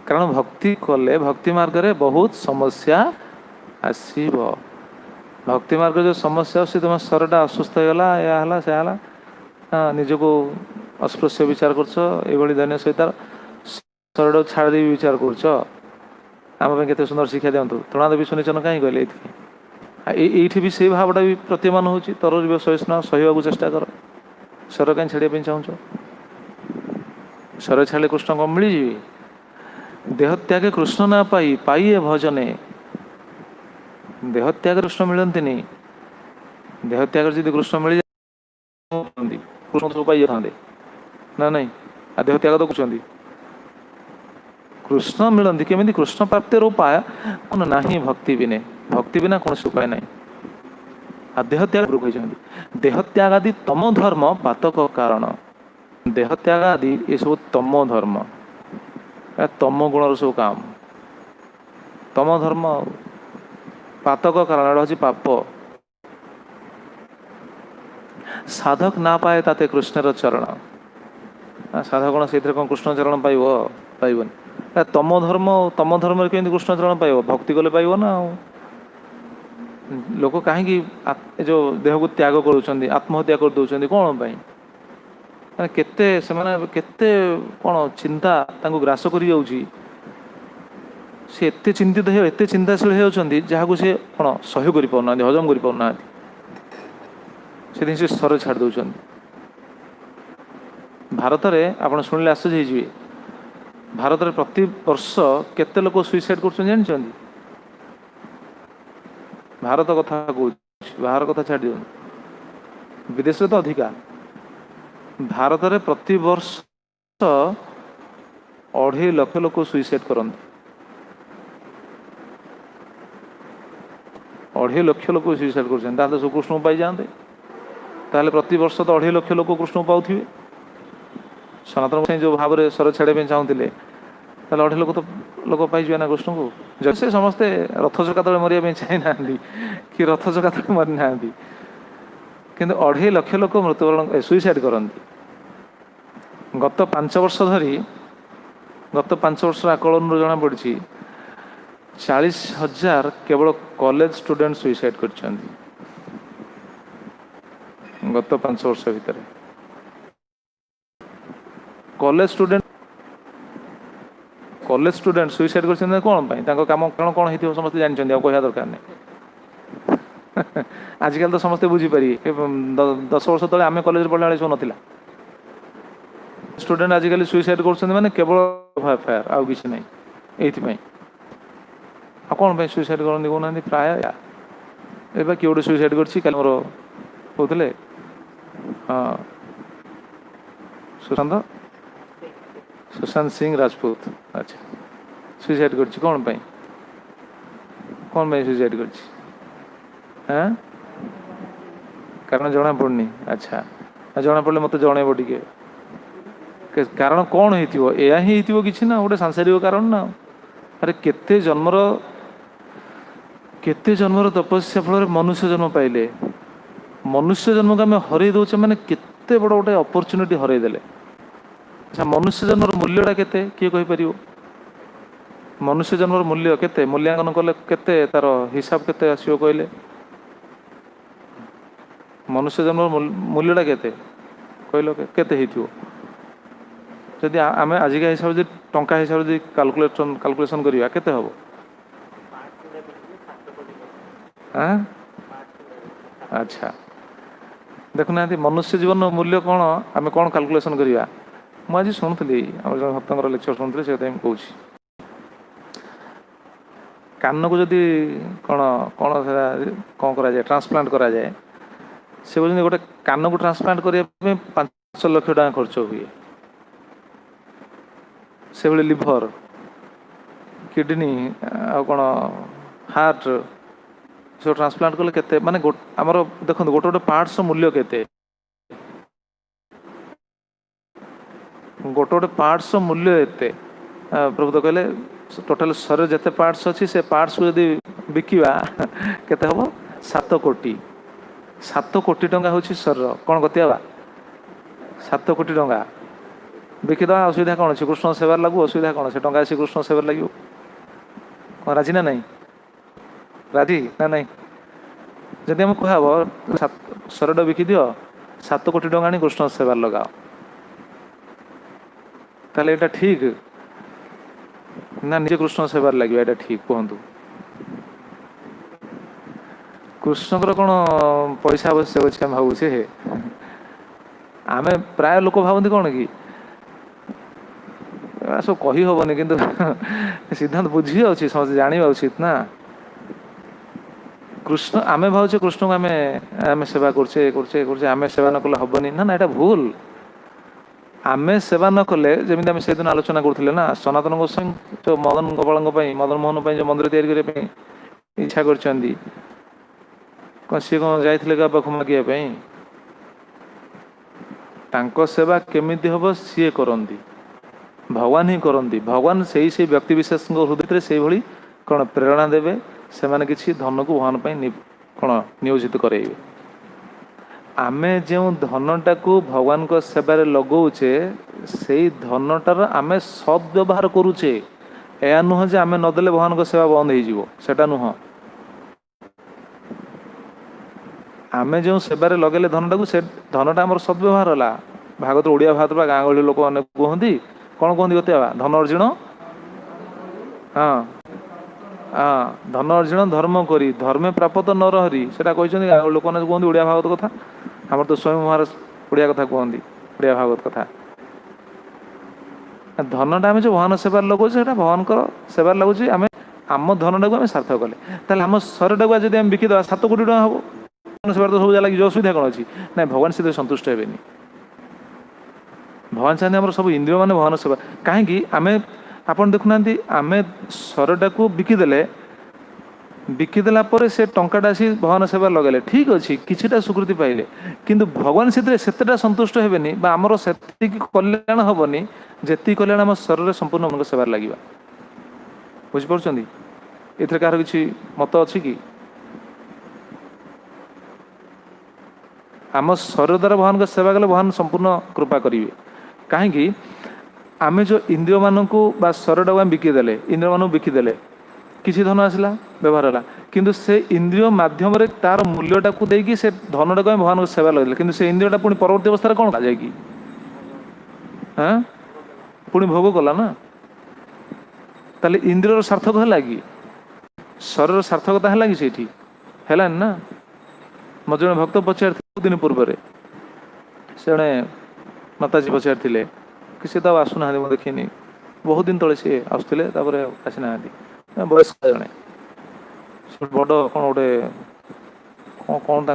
कारण भक्ति कले भक्ति मार्ग में बहुत समस्या आसब भक्ति मार्ग जो समस्या आस तुम शरीरटा असुस्थ होगा या है निजको अस्पृश्य विचार कर दैन्य सहित शरीर छाड़ दे विचार कर सुंदर शिक्षा दिंतु तृणा देवी सुनिचन कहीं कहले ये भी से भावटा भी प्रतीयमान हो तर सहिष्णु सहवाक चेष्टा कर शरीर कहीं छाड़िया चाहूच शरीर छाड़े कृष्ण कौन मिल जाए देह त्याग कृष्ण ना पाई पाइए भजने देह त्याग कृष्ण मिलती नहीं देह त्याग जब कृष्ण मिल जाए कृष्ण सब पाई जाते ना नहीं आ देह त्याग तो कहते कृष्ण मिलती केमी कृष्ण प्राप्तिर उपाय कौन नहीं भक्ति बिना कौन उपाय ना आ देह त्याग कहते देह त्याग आदि तम धर्म पातक कारण देह त्याग आदि ये सब तम धर्म तम गुण सब काम तम धर्म पातक कारण हूँ पाप साधक ना पाए ताते कृष्णर चरण साधक कौन से कौन कृष्ण चरण पाइबन तम धर्म केमती कृष्ण चरण पाइब भक्ति कले पाइब ना लोक कहीं जो देह को त्याग कर आत्महत्या कर दौरान कौन पाई केते केते कौन चिंता ग्रास कर सी एत चिंतित एत चिंताशील होती जहाँ सी कौन सह्य कर पाना हजम कर पाना से स्तर छाड़ दौरान भारत में आप शुणिले आश्चर्य होइए भारत में प्रति वर्ष केते लोक सुइसाइड कर भारत कथा कहूँ बाहर कथा छाड़ दियो विदेश में तो अधिका भारत में प्रति वर्ष 2.5 लाख लोक सुइसाइड करते 2.5 लाख लोक सुइसाइड कर सब कृष्ण पाई जाते ताहले प्रति वर्ष तो 2.5 लाख लोक कृष्ण पाउथिबे सनातन जो भाव में सर छाड़ा चाहूले 2.5 लाख तो लोक पाई ना कृष्ण को जब से समस्ते रथ चका तले मरिया चाहे ना कि रथ चका तले मरी ना कि 2.5 लाख लोक मृत्युवरण सुइसाइड करती गत 5 वर्ष धरी गत 5 वर्ष आकलन जना पड़ी 40,000 केवल कॉलेज स्टूडेंट सुइसाइड कर गत 5 वर्ष भितर कॉलेज स्टूडेंट सुइसाइड कर कौन काम कौन हो समस्त जानते कह दरकार नहीं आजिकल तो समस्ते बुझीपारे 10 वर्ष तले आम कॉलेज पढ़ला सब नाला स्टूडेंट आजिकल सुइसाइड कर केवल फायर आउ कि ना ये कौन सुइसाइड करते कहना प्राय ए किए गोटे सुइसाइड कर मोर कहते हाँ सुशांत सिंह राजपूत अच्छा सुइसाइड कर कौन कौन पे सुसाइड कर कारण जना पड़नी अच्छा जना पड़े मत जनइब टे कारण कौन हो या ही कि ना गोटे सांसारिक कारण ना अरे केते जन्मर तपस्या फल मनुष्य जन्म पाइले मनुष्य जन्म को आम हर दौचे मैंने केते बड़ गोटे अपरच्युनिटी हरईदेले अच्छा मनुष्य जन्मर मूल्यटा केते किए कहीपर मनुष्य जन्मर मूल्य केते मूल्यांकन कले केते तार हिसाब केते आसो कहले मनुष्य जन्मर मूल्यटा केते कहल केते जदि आम आजिका हिसाब से टंका हिसाब से कैलकुलेशन करिया केते हबो अच्छा देखुना मनुष्य जीवन मूल्य कौन आम कौन कैलकुलेशन करिया मुझे शुणुली आम जो भक्तर लेक्चर शुणुली से कहूँ कान को जदि कौन कौन कौन करा जाए ट्रांसप्लांट करा जाए से कहते गोटे कान को ट्रांसप्लांट करने 5 लाख टका खर्च हुए से भाई लिभर किडनी आ कौन हार्ट सब ट्रांसप्लांट कले केते माने आमर देखो गोटे गोटे पार्ट्स मूल्य केते गोटे गोटे पार्ट्स मूल्य एते प्रभु तो कहले टोटाल शरीर जिते पार्ट्स अच्छी से पार्ट्स को यदि बिकिवा केते हम 7 कोटी टंका हूँ शरीर कौन गतिया 7 कोटी टंका बिकिदा असुविधा कौन अच्छे कृष्ण सेवार लगू असुविधा कौन से टंका आसी कृष्ण सेवार लगे कौन राजी ना नहीं राजी ना नहीं जदि आम कह शरीर बिकी दियो 7 कोटी टंका आनी कृष्ण सेवार लगाओ ताले एटा ठीक ना निजे कृष्ण सेवार लगे एटा ठीक कहतु कृष्णकर कौन पैसा आवश्यक अच्छे आम भावुचे आम प्राय लोक भावती कौन कि सब कही हेनी कि सिद्धांत बुझी अच्छी समझ जाना उचित ना कृष्ण आम भावचे कृष्ण को आम सेवा करछे आम सेवा न कले हेनी ना ना यहाँ भूल आम सेवा न कले जमी आम से दिन आलोचना करुले ना सनातन गोस्वामी जो मदन गोपाल मदन मोहन जो मंदिर तैयारी इच्छा कर सी कौन जाइए क्या पाख मागे सेवा केमिति हम सी करती भगवान ही करती भगवान से व्यक्ति विशेष हृदय से भाई कौन प्रेरणा देवे से माने किसी धन को भगवान कौन नियोजित करेंगे आमे जो धनटा को भगवान को सेवारे लगौचे से धनटार आमे सद्व्यवहार करुचे या नुह जे आमे नदेले भगवान को सेवा बंद होटा नुह आमे जो सेवारे लगेले धनटा को से धनटा आम सद्व्यवहार है भागवत ओडिया भागवत गाँ गहली लोक अनेक कहती कौन कहती गतिया धन अर्जुन हाँ हाँ धन अर्जुन धर्म करी धर्मे प्राप्त नर हरि से कहते लोक कहते ओडिया भागवत कथा आम तो स्वयं महाराज ओडिया कथा कहती ओडिया भागवत कथा धनटा आम जो भगवान सेवार लगौचे भगवान सेवार लगुच आम आम धनटा को आम सार्थक कले आम शरीर को जब आम बिकिद 7 कोटी टका हम सेवार तो सब लगे असुविधा कौन अच्छी ना भगवान से संतुष्ट हे भगवान चाहते आम सब इंद्रिय मान भगवान सेवा कहीं आम आप देखुना आम शरीर को बिकिदेला से टंकाटा आसी भगवान सेवा लगेले ठीक अच्छे किछिटा स्वीकृति पाइले किंतु भगवान से संतुष्ट हेबेनी आमर से कल्याण हेनी जी कल्याण आम शरीर संपूर्ण मन सेवार लगे बुझीपार ये कह कि मत अच्छी कि आम शरीर द्वारा भगवान को सेवा कले भगवान संपूर्ण कृपा करेंगे कहीं आम जो इंद्रिय मानक शरीर को बिकिदेले इंद्रिय मानक बिकिदेले किसी धन आसला व्यवहार है किंतु से इंद्रिय माध्यम तार मूल्यटा को देकी से धनटा को भगवान को सेवा लगे कि से इंद्रियटा पुणी परवर्ती अवस्था कौन जाएगी हाँ पुणी भोग कला ना ताले इंद्रियर सार्थक है कि शरीर सार्थकता है कि है ना मत जड़े भक्त पचार दिन पूर्व से जड़े माताजी पचार कि सी तो आसुना मुझे देखनी बहुत दिन तले सी आसुले आसीना वयस्क जड़े बड़ कौन गोटे कौन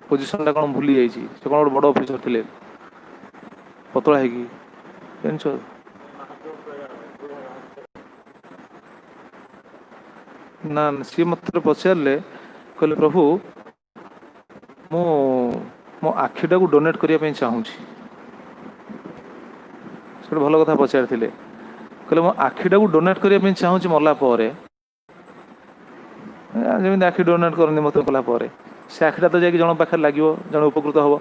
पोजिशन कौन भूली जाइए से कौन गोटे बड़ ऑफिसर थे पतला है ନା ସିଏ ମୋତେ ପଚାରିଲେ, କହିଲେ ପ୍ରଭୁ ମୁଁ ମୋ ଆଖିଟାକୁ ଡୋନେଟ୍ କରିବା ପାଇଁ ଚାହୁଁଛି। ସେ ଗୋଟେ ଭଲ କଥା ପଚାରିଥିଲେ। କହିଲେ ମୋ ଆଖିଟାକୁ ଡୋନେଟ୍ କରିବା ପାଇଁ ଚାହୁଁଛି ମଲା ପରେ, ଯେମିତି ଆଖି ଡୋନେଟ୍ କରନ୍ତି ମୋତେ କଲା ପରେ, ସେ ଆଖିଟା ତ ଯାଇକି ଜଣଙ୍କ ପାଖରେ ଲାଗିବ, ଜଣେ ଉପକୃତ ହେବ।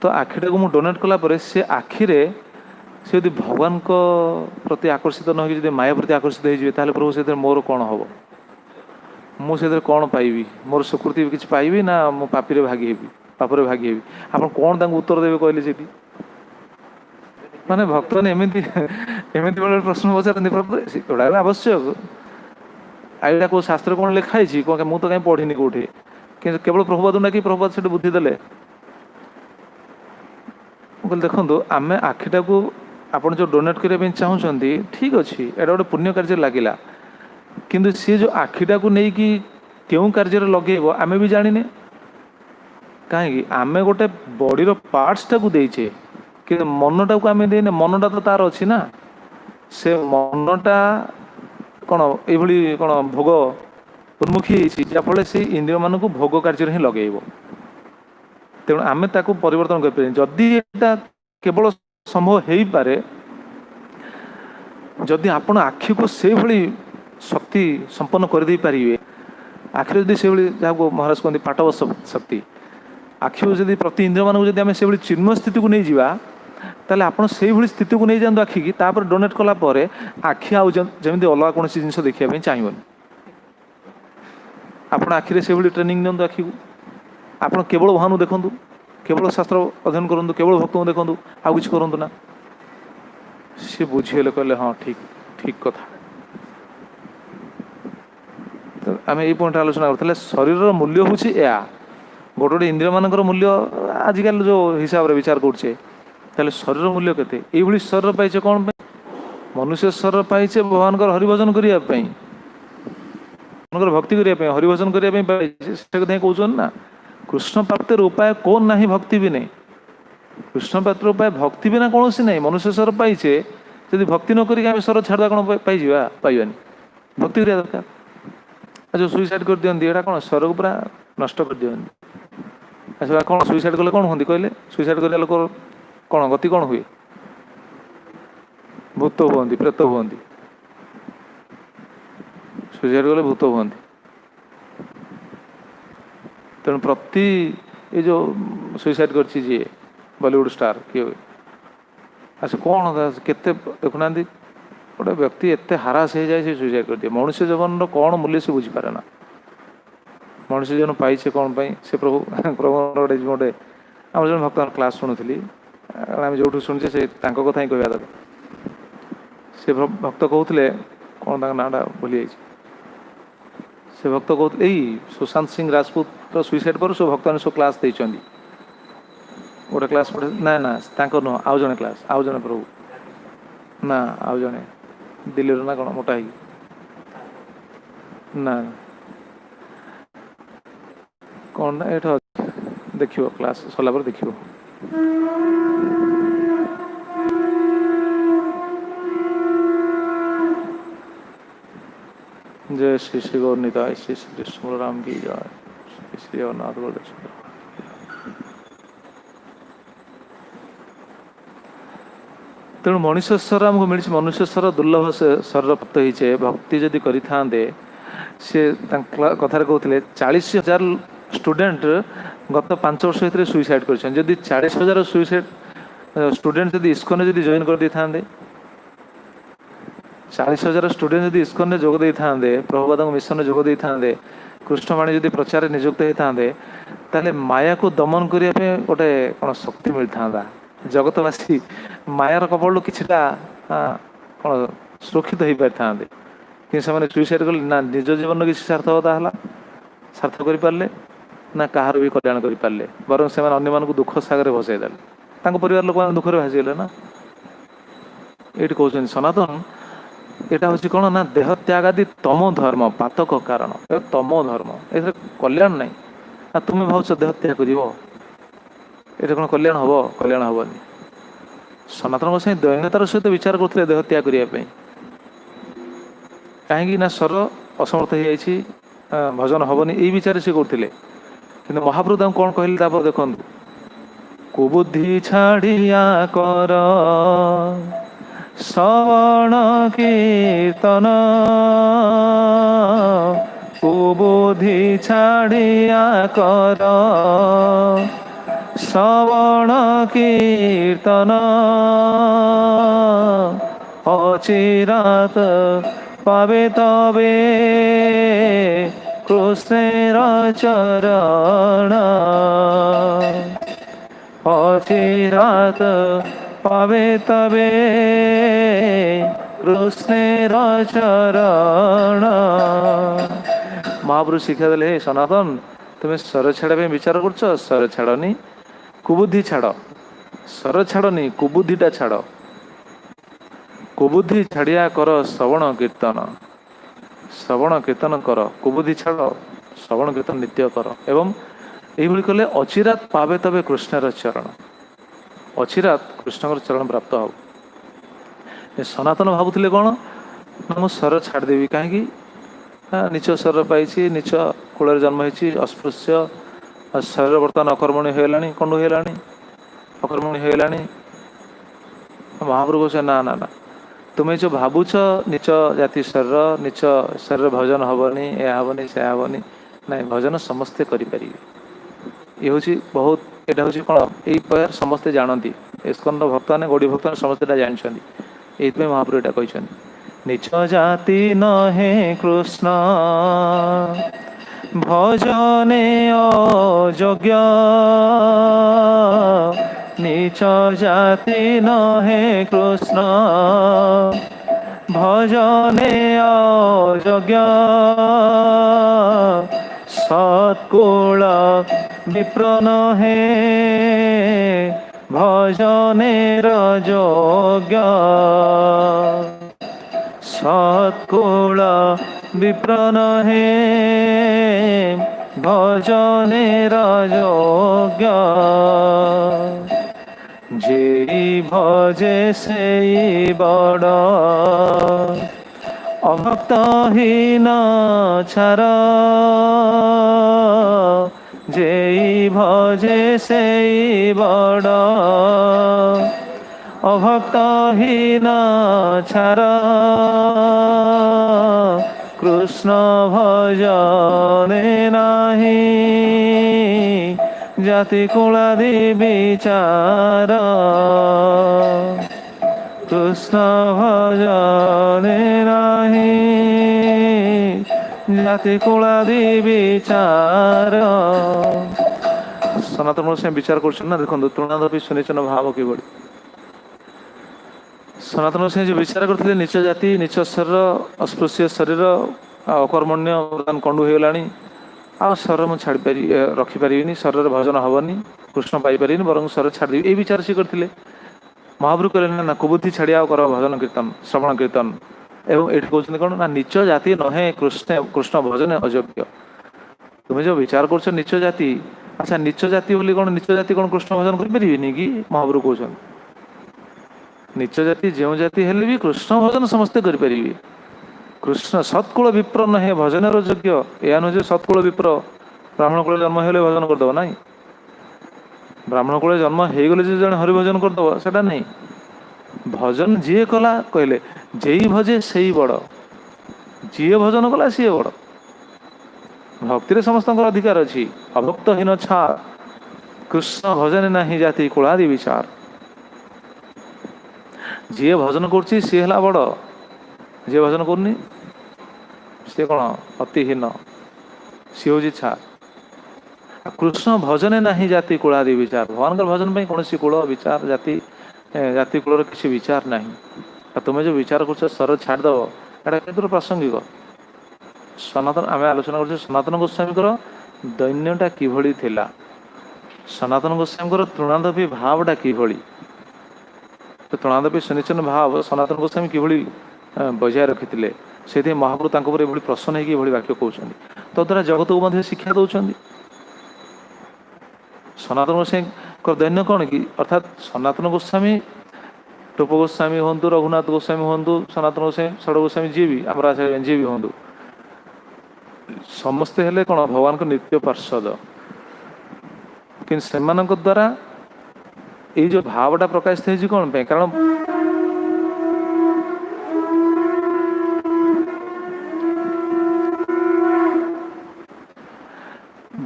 ତ ଆଖିଟାକୁ ମୁଁ ଡୋନେଟ୍ କଲା ପରେ ସେ ଆଖିରେ ସେ ଯଦି ଭଗବାନଙ୍କ ପ୍ରତି ଆକର୍ଷିତ ନ ହେଇକି ଯଦି ମାୟା ପ୍ରତି ଆକର୍ଷିତ ହେଇଯିବେ, ତାହେଲେ ପ୍ରଭୁ ସେଥିରେ ମୋର କ'ଣ ହେବ? ମୁଁ ସେଥିରେ କ'ଣ ପାଇବି? ମୋର ସ୍ୱୀକୃତି କିଛି ପାଇବି ନା ମୁଁ ପାପୀରେ ଭାଗି ହେବି, ପାପରେ ଭାଗି ହେବି? ଆପଣ କ'ଣ ତାଙ୍କୁ ଉତ୍ତର ଦେବେ କହିଲେ ସେଠି? ମାନେ ଭକ୍ତମାନେ ଏମିତି ଏମିତି ବେଳେ ପ୍ରଶ୍ନ ପଚାରନ୍ତି, ଏଗୁଡ଼ା ଆବଶ୍ୟକ। ଆଉ ଏଇଟା କେଉଁ ଶାସ୍ତ୍ର କ'ଣ ଲେଖା ହେଇଛି? କ'ଣ ମୁଁ ତ କାହିଁ ପଢ଼ିନି କେଉଁଠି, କିନ୍ତୁ କେବଳ ପ୍ରଭୁପାଦକୁ ଡାକି ପ୍ରଭୁପାଦ ସେଠି ବୁଦ୍ଧି ଦେଲେ। ମୁଁ କହିଲି ଦେଖନ୍ତୁ, ଆମେ ଆଖିଟାକୁ ଆପଣ ଯେଉଁ ଡୋନେଟ୍ କରିବା ପାଇଁ ଚାହୁଁଛନ୍ତି ଠିକ୍ ଅଛି, ଏଇଟା ଗୋଟେ ପୁଣ୍ୟ କାର୍ଯ୍ୟରେ ଲାଗିଲା, କିନ୍ତୁ ସିଏ ଯେଉଁ ଆଖିଟାକୁ ନେଇକି କେଉଁ କାର୍ଯ୍ୟରେ ଲଗେଇବ ଆମେ ବି ଜାଣିନେ। କାହିଁକି? ଆମେ ଗୋଟେ ବଡ଼ିର ପାର୍ଟସଟାକୁ ଦେଇଛେ, କିନ୍ତୁ ମନଟାକୁ ଆମେ ଦେଇନେ। ମନଟା ତ ତାର ଅଛି ନା, ସେ ମନଟା କ'ଣ ଏଇଭଳି କ'ଣ ଭୋଗ ଉନ୍ମୁଖୀ ହେଇଛି, ଯାହାଫଳରେ ସେଇ ଇନ୍ଦ୍ରିୟମାନଙ୍କୁ ଭୋଗ କାର୍ଯ୍ୟରେ ହିଁ ଲଗେଇବ। ତେଣୁ ଆମେ ତାକୁ ପରିବର୍ତ୍ତନ କରିପାରିବାନି। ଯଦି ଏଇଟା କେବଳ ସମ୍ଭବ ହେଇପାରେ, ଯଦି ଆପଣ ଆଖିକୁ ସେଇଭଳି ଶକ୍ତି ସମ୍ପନ୍ନ କରିଦେଇପାରିବେ, ଆଖିରେ ଯଦି ସେଇଭଳି, ଯାହାକୁ ମହାରାଜ କୁହନ୍ତି ପାଟବ ଶକ୍ତି, ଆଖିକୁ ଯଦି ପ୍ରତି ଇନ୍ଦ୍ରିୟମାନଙ୍କୁ ଯଦି ଆମେ ସେଇଭଳି ଚିନ୍ମୟ ସ୍ଥିତିକୁ ନେଇଯିବା, ତାହେଲେ ଆପଣ ସେଇଭଳି ସ୍ଥିତିକୁ ନେଇଯାଆନ୍ତୁ ଆଖିକି। ତାପରେ ଡୋନେଟ୍ କଲା ପରେ ଆଖି ଆଉ ଯେମିତି ଅଲଗା କୌଣସି ଜିନିଷ ଦେଖିବା ପାଇଁ ଚାହିଁବନି। ଆପଣ ଆଖିରେ ସେଇଭଳି ଟ୍ରେନିଂ ନିଅନ୍ତୁ ଆଖିକୁ। ଆପଣ କେବଳ ଭଗବାନଙ୍କୁ ଦେଖନ୍ତୁ, କେବଳ ଶାସ୍ତ୍ର ଅଧ୍ୟୟନ କରନ୍ତୁ, କେବଳ ଭକ୍ତଙ୍କୁ ଦେଖନ୍ତୁ, ଆଉ କିଛି କରନ୍ତୁ ନା। ସିଏ ବୁଝିଗଲେ, କହିଲେ ହଁ ଠିକ୍ ଠିକ୍ କଥା। ତ ଆମେ ଏଇ ପଏଣ୍ଟ ଆଲୋଚନା କରୁଥିଲେ। ଶରୀରର ମୂଲ୍ୟ ହେଉଛି ଏହା। ଗୋଟେ ଗୋଟେ ଇନ୍ଦ୍ରିୟମାନଙ୍କର ମୂଲ୍ୟ ଆଜିକାଲି ଯେଉଁ ହିସାବରେ ବିଚାର କରୁଛେ, ତାହେଲେ ଶରୀର ମୂଲ୍ୟ କେତେ? ଏଇଭଳି ଶରୀର ପାଇଛେ କ'ଣ ପାଇଁ? ମନୁଷ୍ୟ ଶରୀର ପାଇଛେ ଭଗବାନଙ୍କର ହରିଭଜନ କରିବା ପାଇଁ, ଭଗବାନଙ୍କର ଭକ୍ତି କରିବା ପାଇଁ, ହରିଭଜନ କରିବା ପାଇଁ ପାଇଛେ। ସେ କଥା ହିଁ କହୁଛନ୍ତି ନା, କୃଷ୍ଣ ପ୍ରାପ୍ତିର ଉପାୟ କ'ଣ ନାହିଁ ଭକ୍ତି ବି ନାହିଁ। କୃଷ୍ଣ ପ୍ରାପ୍ତିର ଉପାୟ ଭକ୍ତି ବିନା କୌଣସି ନାହିଁ। ମନୁଷ୍ୟ ଶରୀର ପାଇଛେ, ଯଦି ଭକ୍ତି ନ କରିକି ଆମେ ଶରୀର ଛାଡ଼ିବା କ'ଣ ପାଇଯିବା? ପାଇବାନି। ଭକ୍ତି କରିବା ଦରକାର। ଆଉ ଯେଉଁ ସୁଇସାଇଡ୍ କରିଦିଅନ୍ତି, ଏଇଟା କ'ଣ ଶରୀରକୁ ପୁରା ନଷ୍ଟ କରିଦିଅନ୍ତି। ଆଚ୍ଛା, କ'ଣ ସୁଇସାଇଡ୍ କଲେ କ'ଣ ହୁଅନ୍ତି କହିଲେ? ସୁଇସାଇଡ୍ କରିବା ଲୋକ କ'ଣ ଗତି କ'ଣ ହୁଏ? ଭୂତ ହୁଅନ୍ତି, ପ୍ରେତ ହୁଅନ୍ତି। ସୁଇସାଇଡ୍ କଲେ ଭୂତ ହୁଅନ୍ତି। ତେଣୁ ପ୍ରତି ଏ ଯେଉଁ ସୁଇସାଇଡ୍ କରିଛି ଯିଏ ବଲିଉଡ୍ ଷ୍ଟାର କିଏ, ଆଚ୍ଛା କ'ଣ କେତେ ଦେଖୁନାହାନ୍ତି, ଗୋଟେ ବ୍ୟକ୍ତି ଏତେ ହାରାସ ହେଇଯାଏ ସେ ସୁଇସାଇଡ୍ କରିଦିଏ। ମଣିଷ ଜୀବନର କ'ଣ ମୂଲ୍ୟ ସେ ବୁଝିପାରେ ନା। ମଣିଷ ଜୀବନ ପାଇছে କ'ଣ ପାଇଁ? ସେ ପ୍ରଭୁଙ୍କର ଗୋଟେ ଆମର ଜଣେ ଭକ୍ତଙ୍କ କ୍ଲାସ୍ ଶୁଣୁଥିଲି, ଆମେ ଯେଉଁଠୁ ଶୁଣିଛେ ସେ ତାଙ୍କ କଥା ହିଁ କହିବା ଦରକାର। ସେ ଭକ୍ତ କହୁଥିଲେ, କ'ଣ ତାଙ୍କ ନାଁଟା ଭୁଲିଯାଇଛି, ସେ ଭକ୍ତ କହୁଥିଲେ ଏଇ ସୁଶାନ୍ତ ସିଂ ରାଜପୁତର ସୁଇସାଇଡ୍ ପରେ ସବୁ ଭକ୍ତମାନେ ସବୁ କ୍ଲାସ୍ ଦେଇଛନ୍ତି। ଗୋଟେ କ୍ଲାସ୍ ପଢ଼େ, ନା ନା ତାଙ୍କ ନୁହଁ, ଆଉ ଜଣେ କ୍ଲାସ୍, ଆଉ ଜଣେ ପ୍ରଭୁ, ନା ଆଉ ଜଣେ ଦିଲ୍ଲୀର ନା କ'ଣ ମୋଟା ହେଇକି, ନା କ'ଣ ନା ଏଇଠି ଦେଖିବ, କ୍ଲାସ୍ ସରିଲା ପରେ ଦେଖିବ। जय श्री श्री गौर निताय, श्री श्री कृष्ण बलराम की जय, श्री श्री जगन्नाथ बलदेव। तेणु मनुष्य शरीर आमको मिली, मनुष्य शरीर दुर्लभ शरीर प्राप्त होइछे। भक्ति जदि करि थांदे, से कथार कहते 40,000 स्टूडेंट गत 5 वर्ष भीतर सुइसाइड कर। जदि 40,000 सुइसाइड स्टूडेंट जदि इस्कन जदि जॉइन कर दे थांदे, 40,000 स्टूडेंट जदि इस्कन जोग दे थांदे, प्रभुपाद मिशन जोग दे थांदे, कृष्णवाणी जदि प्रचार नियुक्त होता थांदे, ताले माया को दमन करने पे गोटे कौन शक्ति मिल था। जगतवासी मायार कपड़ किछिटा कौन सुरक्षित हो पारि था, कि से सुइसाइड कले ना निज जीवन किसी सार्थकता है, सार्थक कर पारे ना कहार भी कल्याण कर पारे, बर से अन्य दुख सागर भसईदे, परिवार लोक दुखरे भासीगले ना। ये कहते सनातन यहाँ हूँ कौन ना देह त्याग आदि तम धर्म पातक कारण, तम धर्म ए कल्याण ना। तुम्हें भावच देह त्याग कर ये कौन कल्याण हम? कल्याण हेनी। सनातन गोसाई दैन्यतार सहित विचार करते देह त्याग करने कहीं ना शरीर असमर्थ हो जाइए भजन हेनी यही विचार से करते कि महाप्रभु कौन कहले तापर देखु कुबुद्धि छाड़िया कर श्रवण कीर्तन कुबुद्धि छाड़िया कर श्रवण कीर्तन अचिरात पावे तबे कृष्णेर चरण अचिरात पावे तबे कृष्णेर चरण। महाप्रभु शिक्षा देले हे सनातन तुम्हें स्वर छाड़ा विचार कर स्वर छाड़नी कुबुद्धि छाड़ स्वर छाड़नी कुबुद्धिटा छाड़ कुबुद्धि छाड़िया कर श्रवण कीर्तन कर कुबुद्धि छाड़ श्रवण कीर्तन नित्य कर एवं यही कले अचिरात पावे तबे कृष्णर चरण अचिरात कृष्ण चरण प्राप्त हो। सनातन भावुले कौन ना मु स्वर छाड़देवी कहीं नीच स्वर पाई नीच कूल जन्म हो अस्पृश्य शरीर बर्तमान अकर्मणी होगा कंडु होगा अकर्मणी होगा। महाप्रभु कहे ना ना ना तुम्हें जो भावुच नीच जाति शरीर नीच शरीर भजन हेनी यह हेनी से हेनी ना भजन समस्ते करें ये हूँ बहुत यहाँ हूँ कौन यही समस्ते जानती इस्कन भक्त मैंने गौड़ी भक्त समस्ते जानते ये महाप्रभु यहाँ कहते नीच जाति नहे कृष्ण भजने अयोग्य नीच जाति नहे कृष्ण भजने अयोग्य सत्कुल विप्र नहे भजने योग्य सत्कुल विप्र नहे भजने योग्य जे भजे से बड़ अभक्तहीन छार जे भजे से बड़ अभक्तहीन छार कृष्ण भजने नाही जाति कुलादि विचार कृष्ण भजने नाही जाति कुलादि विचार। सनातन से विचार कर देखो तृणादपि सुनिचन भाव कि सनातन से जो विचार करते नीच जाति नीच शरीर अस्पृश्य शरीर अकर्मण्य बर्तमान कंडु होगा आ शरीर मुझे छाड़ पारि रखिपारि शरीर भजन हेनी कृष्ण पाइपारि बर शरीर छाड़देवी ये विचार से करते महाप्रभु कहले ना कुबुद्धि छाड़िया कर भजन कीर्तन श्रवण कीर्तन एवं ये कहते कौन ना नीच जाति नहे कृष्ण भजन अयोग्य तुम्हें जो विचार कर नीच जाति अच्छा नीच जाति बोली कौन नीच जाति कौन कृष्ण भजन करें कि महाप्रभु कहते नीच जाति जो जाति हेले भी कृष्ण भजन समस्ते करें कृष्ण सत्कुल विप्र नहे भजन योग्य या नुहे सत्कुल विप्र ब्राह्मण कूल जन्म होले भजन करदेव ना ब्राह्मण कूल जन्म हो गले जो जन हरिभजन करदेव सेटा नहीं भजन जी कला कहले जे भजे से ही बड़ जी भजन कला सी बड़ भक्ति समस्त अधिकार अच्छी अभक्तहीन छा कृष्ण भजन नहीं जाति कुलादि विचार जी भजन कर सी है बड़ जी भजन करनी सी कौन अतिहीन सी हूँ छा कृष्ण भजन नहीं जाति कुलादि विचार भगवान भजन में कौन कूल विचार जाति जाति कूलर किसी विचार नहीं तुम्हें जो विचार कर स्वर छाड़देव एटा केतुर प्रासंगिक सनातन आम आलोचना कर सनातन गोस्वामी दैन्यटा किभली थिला सनातन गोस्वामी तृणादपि भावटा किभली तो तृणादपि सुनिचन भाव सनातन गोस्वामी किभली बजाय रखी से महाप्रभु ये प्रसन्न होगी वाक्य कहते तद्वारा जगत को शिक्षा दौरान सनातन गोस्वामी दैन्य कौन कि अर्थात सनातन गोस्वामी टोप गोस्वामी हूँ रघुनाथ गोस्वामी हूँ सनातन गोस्वामी षड गोस्वामी जी भी आम आचार्य जी भी हूँ समस्ते हेले कौन भगवान को नित्य पार्षद कि सेमानक द्वारा ये जो भावटा प्रकाशित है कौन पे कारण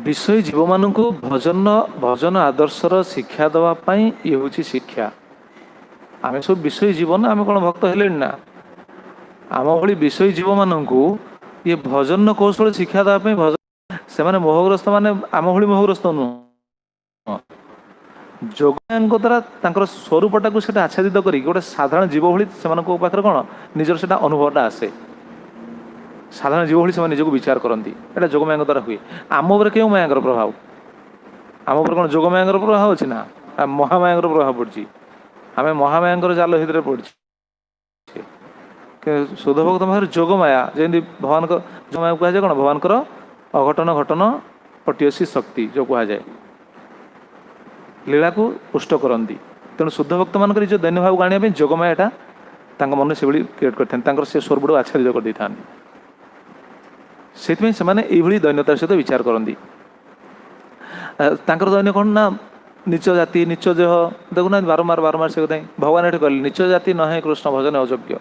विषय जीव मान भजन भजन आदर्शर शिक्षा देवाई ये हूँ शिक्षा आम सब विषय जीवन आम कौन भक्त हेले ना आम भली विषय जीव मानू ये भजन कौशल शिक्षा देवाई भजन से मोहग्रस्त माने आम भली मोहग्रस्त नुह जोगमाया द्वारा स्वरूपटा को आच्छादित कर गोटे साधारण जीव भली से पाखे कौन निजर से अनुभवटा आसे साधारण जीव भली से निजक विचार करती एटा जोगमाया द्वारा हुए आम उपर क्यों माया प्रभाव आम उपर कौन जोगमाया प्रभाव अच्छी ना महामाया प्रभाव पड़ी आम महामाया जाल हित पड़ी शुद्ध भक्त महा जोगमाया जमी भगवान जोगमाया कहुए कौन भगवान अघटन घटन पटियसी शक्ति जो कहुए लीला को पुष्ट करती तेणु शुद्ध भक्त मान जो दैन्य भाव आने जोगमाया मन से क्रिएट करते से स्वरूप आच्छादित कर देता से दैन्यतार सहित विचार करती दैन्य कौन ना नीच जाति नीच देह देखुना बारंबार बारंबार से भगवान ये कहले नीच जाति न है कृष्ण भजन अयोग्य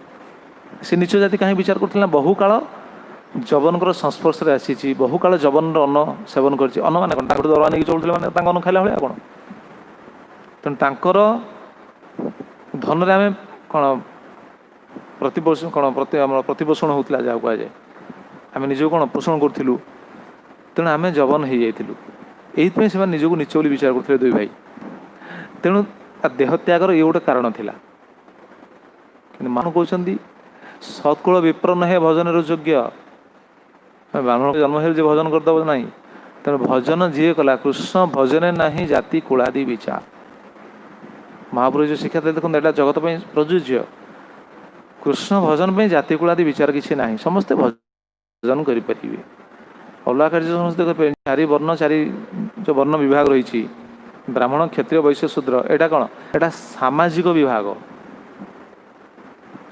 से नीच जाति कहीं विचार करथिला बहु काल जवन संस्पर्श में आसी बहु काल जवन अन्न सेवन कर अन्न मान कौन दरवा नहीं चलुले मैंने अन्न खाला भाया कौन तेणु धन आम कौन प्रतिपोषण कौन प्रतिपोषण होता जहाँ कहुए आम निज कौन पोषण करूँ तेणु आम जवन हो जाइलु यही से निजक नीच बोली विचार करते दुई भाई तेणु देह त्यागर ये गोटे कारण थिला मान कहते सत्कुल विप्र न है भजन योग्य ब्राह्मण जन्म हो भजन करदेव ना तेणु भजन जी कला कृष्ण भजने ना जाति कुलादि विचार महापुरुष जो शिक्षा देखते यहाँ जगत प्रযোज्य कृष्ण भजन पे जाति कुलादि विचार किसी ना समस्ते भजन करें अलग कार्य समस्ते करें चारि वर्ण चारि जो वर्ण विभाग रही ब्राह्मण क्षत्रिय वैश्य शूद्र एटा कौन एटा सामाजिक विभाग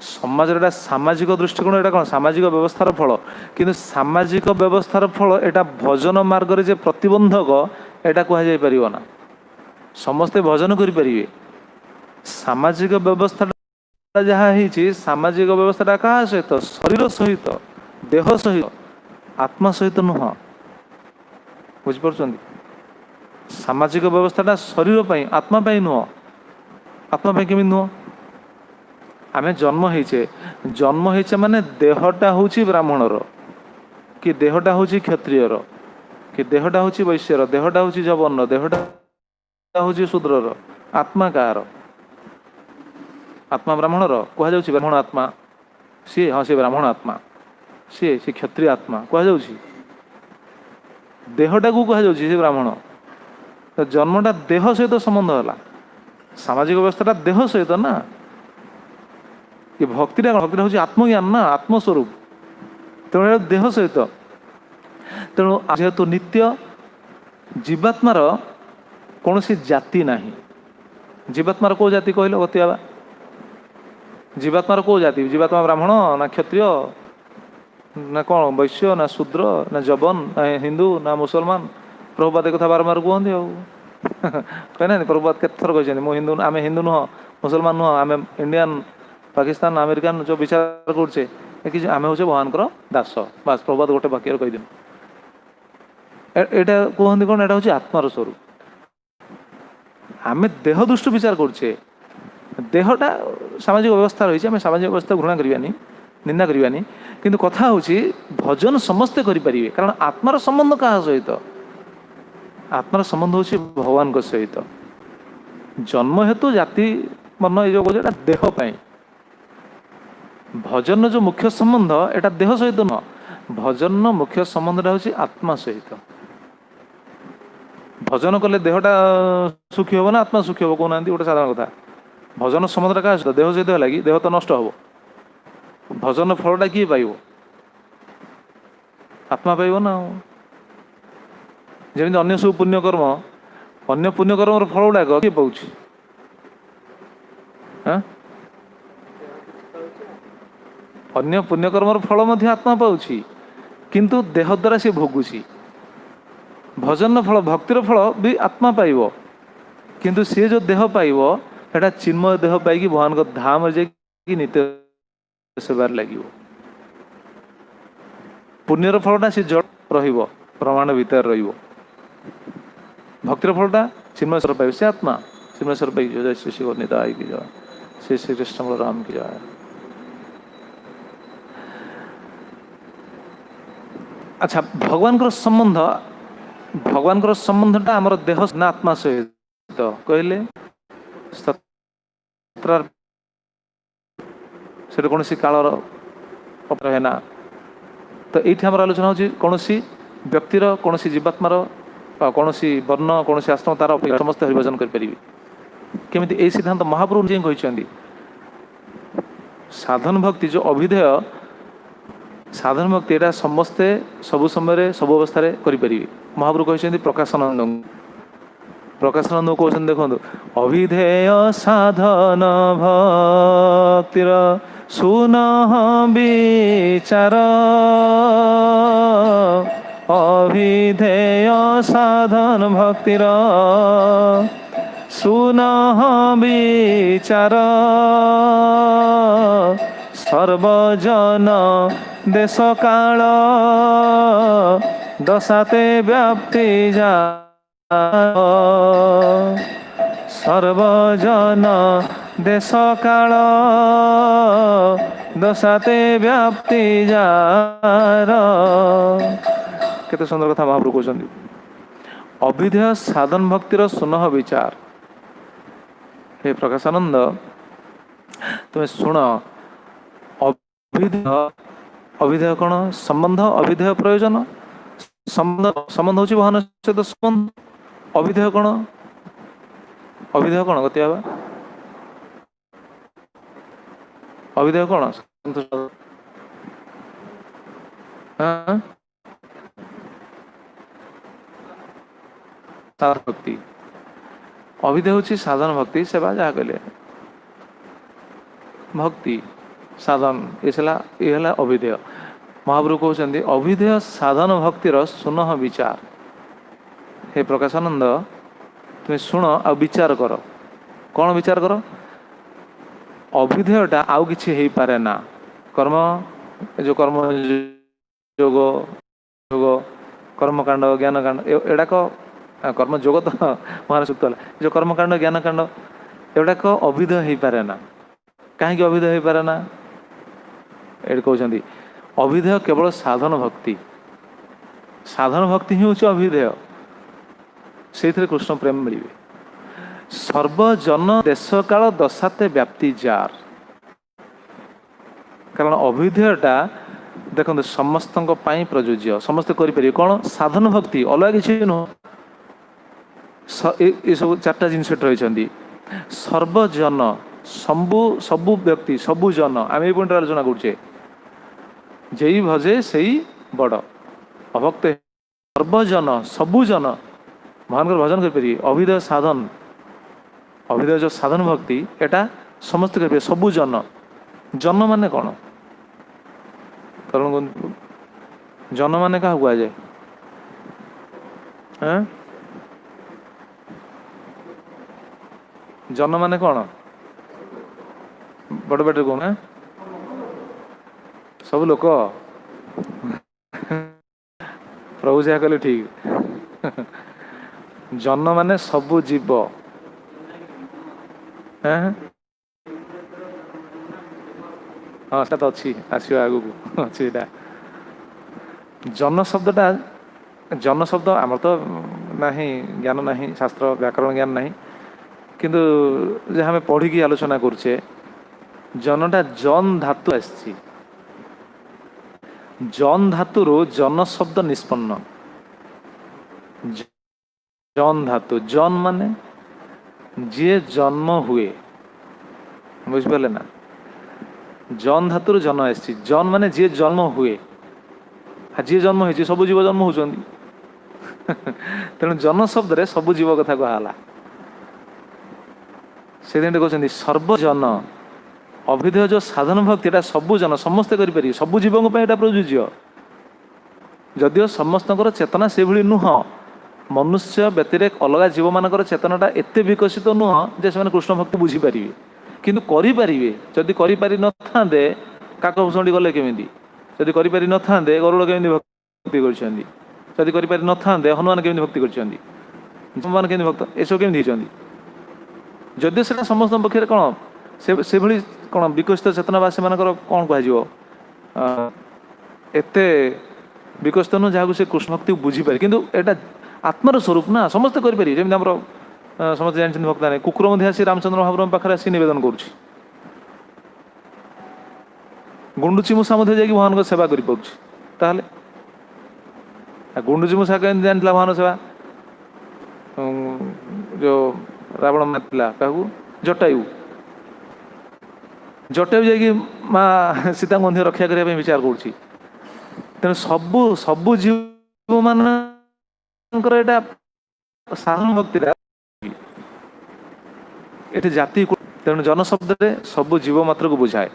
समाज सामाजिक दृष्टिकोण एटा कौन सामाजिक व्यवस्थार फल किंतु सामाजिक व्यवस्थार फल एटा भजन मार्ग रे जे प्रतिबंधक एटा कह पारिबो ना समस्ते भजन करें सामाजिक व्यवस्था जहाँ ही सामाजिक व्यवस्था क्या सहित शरीर सहित देह सहित आत्मा सहित नुह बुझीपार सामाजिक व्यवस्था शरीर पर आत्मा पाई नुह आत्मा पाई केमी नुह आम जन्म होइचे माने देहटा हूँ ब्राह्मणर कि देहटा हूँ क्षत्रियर कि देहटा हूँ वैश्यर देहटा हूँ जवन देहटा हूँ शूद्रर आत्मा कार आत्मा ब्राह्मणर कह ब्राह्मण आत्मा सी हाँ सी ब्राह्मण आत्मा सी क्षत्रिय आत्मा कह देहटा को कह ब्राह्मण तो जन्मटा देह सहित संबंध है सामाजिक व्यवस्था देह सहित ना ये भक्तिटा भक्तिटा हूँ आत्मज्ञान ना आत्मस्वरूप तेणु देह सहित तेणु जेहेतु नित्य जीवात्मार कौन सी जाति ना जीवात्मार को जाति कहल गति बाबा जीवात्मार को जाति जीवात्मा ब्राह्मण ना क्षत्रिय ना कौन वैश्य ना शूद्र ना जवन ना हिंदू ना मुसलमान प्रभुपाद एक कथा बारंबार कहते कहना प्रभुपाद केतथर कहते मु हिंदू आम हिंदू नुह मुसलमान नुह आम इंडियान पाकिस्तान अमेरिकान जो विचार करुचे कि आम हूँ भगवान दास बास प्रभुपाद गोटे वाक्य कहीदे यहाँ कहते कौन एटा हूँ आत्मार स्वरूप आम देह दृष्टि विचार करुचे देहटा सामाजिक व्यवस्था रही है सामाजिक व्यवस्था घृणा करवानी निंदा करवानी किंतु कथा हूँ भजन समस्ते करें कारण आत्मार संबंध क्या सहित आत्मार संबंध हूँ भगवान सहित जन्म हेतु जाति वर्ण ये जो कहे देह पाई भजन जो मुख्य संबंध एटा देह सहित नुह भजन मुख्य संबंधटा हूँ आत्मा सहित भजन कले देहटा सुखी हम ना आत्मा सुखी हम कहना गोटे साधारण कथा भजन संबंधटा क्या सहित देह सहित है देह तो नष्ट हम भजन फलटा किए पाइब आत्मा पाइब ना जमी अन्य सब पुण्यकर्म अन्य पुण्यकर्म फल गुड़ाक किए पाँच अन्य पुण्यकर्म फल आत्मा पाँच किंतु देह द्वारा सी भोगुची। भजन फल भक्तिर फल भी आत्मा पाइब, किंतु सी जो देह पाइब एटा चिन्मय देह पाई भगवान को धाम जाकि नित्य सेवार लगे। पुण्यर फलटा सी जड़ रहिब, प्रमाण भीतर रहिब। भक्तिर फलटा चिन्मय पाइब से आत्मा चिन्मय पाई। जय श्री श्री निताई की जय, श्री श्री कृष्ण राम की जय। अच्छा, भगवान को संबंधटा आमर देह ना आत्मा सहित कहले से कौन सी कालर है ना। तो ये आम आलोचना हो कौन सी व्यक्तिर, कौन सी जीवात्मार, कौन सी वर्ण, कौन सी आश्रम तार समस्त हरिभजन करें। केमिति ए सिद्धांत महाप्रभु जी कहते साधन भक्ति जो अभिधेय साधन भक्ति एटा समस्ते सबु समय सब अवस्था करें। महाप्रभु कहते प्रकाशानंद कहते देखो अभिधेय साधन भक्तिर सुनः विचार। अभिधेय साधन भक्तिर सुनः विचार। सर्वजन देश काल दशाते व्याप्ति जा। सर्वजन देश काल दशाते व्याप्ति जार। केते सुंदर कथा महाप्रभु कहते अभिधेय साधन भक्तिर सुनः विचार। हे प्रकाशानंद तुम्हें शुण अभिधेय कौन संबंध, अभिधेय प्रयोजन। संबंध हूँ भगवान सहित संबंध। अभिधेय कौन गति हवा। अभिधेय कौन साधन भक्ति। अभिधेय हूँ साधन भक्ति सेवा जहाँ कहले भक्ति साधन ये अभिधेय। महाप्रभु कहते अभिधेय साधन भक्तिर सुनः विचार। हे प्रकाशानंद तुम्हें शुण आ विचार कर। कौन विचार कर? अभिधेयटा आउ किछि हेई पारे ना। कर्म जो कर्म योग योग कर्मकांड ज्ञानकांड एडाक कर्म योग तो महान सूक्त जो कर्मकांड ज्ञानकांड एडाक अभिधेय हेई पारे ना। कहीं अभिधेय हेई पारे ना? ये कहते अभिधेय केवल साधन भक्ति। साधन भक्ति ही हूँ अभिधेय। से कृष्ण प्रेम मिले। सर्वजन देश काल दशाते व्याप्ति जार। कारण अभिधेयटा देखो समस्त प्रयोज्य, समस्ते करें। कौन साधन भक्ति अलग किसी नुह। ये सब चार्टा जिनस रही सर्वजन सबु सबु व्यक्ति सबु जन आम ये पॉइंट आलोचना करुचे। जई भजे से बड़ अभक्त सर्वजन सबु जन भगवान भजन करें। अभिधेय साधन अभिधेय जो साधन भक्ति एटा समस्त करें सबु जन। जन माने कौन तरुण जन माने क्या हुआ जाए? जन माने कौन बड़ बेटे कौन है सब लोक प्रभु से कहले ठीक। जन माने सबु जीव। हाँ तो अच्छी आसो आगू अच्छी जन शब्दटा जन शब्द आमर तो नहीं ज्ञान नहीं शास्त्र व्याकरण ज्ञान नहीं किंतु जहाँ हमें पढ़ी की आलोचना करुचे जनटा जन धातु आसी जन धातु जन शब्द निष्पन्न। जन धातु जन माने जी जन्म हुए बुझिपारे ना। जन धातु जन आसी जन माने जी जन्म हुए जी जन्म हो सब जीव जन्म होती तेणु जन शब्द रे सब जीव कथा कहला। से कहते सर्वजन अभिधेय जो साधन भक्ति सबु जन समस्ते करें सबु जीवों प्रयोज्य। जदिओ समस्तଙ୍କର चेतना से भली नुह मनुष्य व्यतिरेक अलग जीव मानकर चेतनाटा एते विकसित नुह जे से कृष्ण भक्ति बुझीपारे किंतु करें जदि करि न था काकभूषणी गले केमी जदि करि न था गरुड़ केमी भक्ति करी करि न था हनुमान केमी भक्ति कर भक्त एसब केमी जदि से समस्त पक्षे कौन से भली कौन विकसित चेतना बा से कौन कह एते विकसित नु जहाँ से कृष्ण भक्ति बुझीपारे किंतु एटा आत्मार स्वरूप ना समस्ते करें जमी आम समस्त जानते भक्त नहीं कुकुर आसी रामचंद्र महाप्रभु पाखे आसी नवेदन करुँच गुंडुची मूषा जाकि भगवान को सेवा कर ताहले गुंडुची मूषा कहीं जाना भगवान सेवा जो रावण मारला क्या जटायु जटायु जाकि माँ सीता मध्य रक्षा करने विचार करुँच तेणु सबू सबू जीव मान साधारण भक्ति ये जाति तेणु जनशब्द सबू जीव मात्र को बुझाए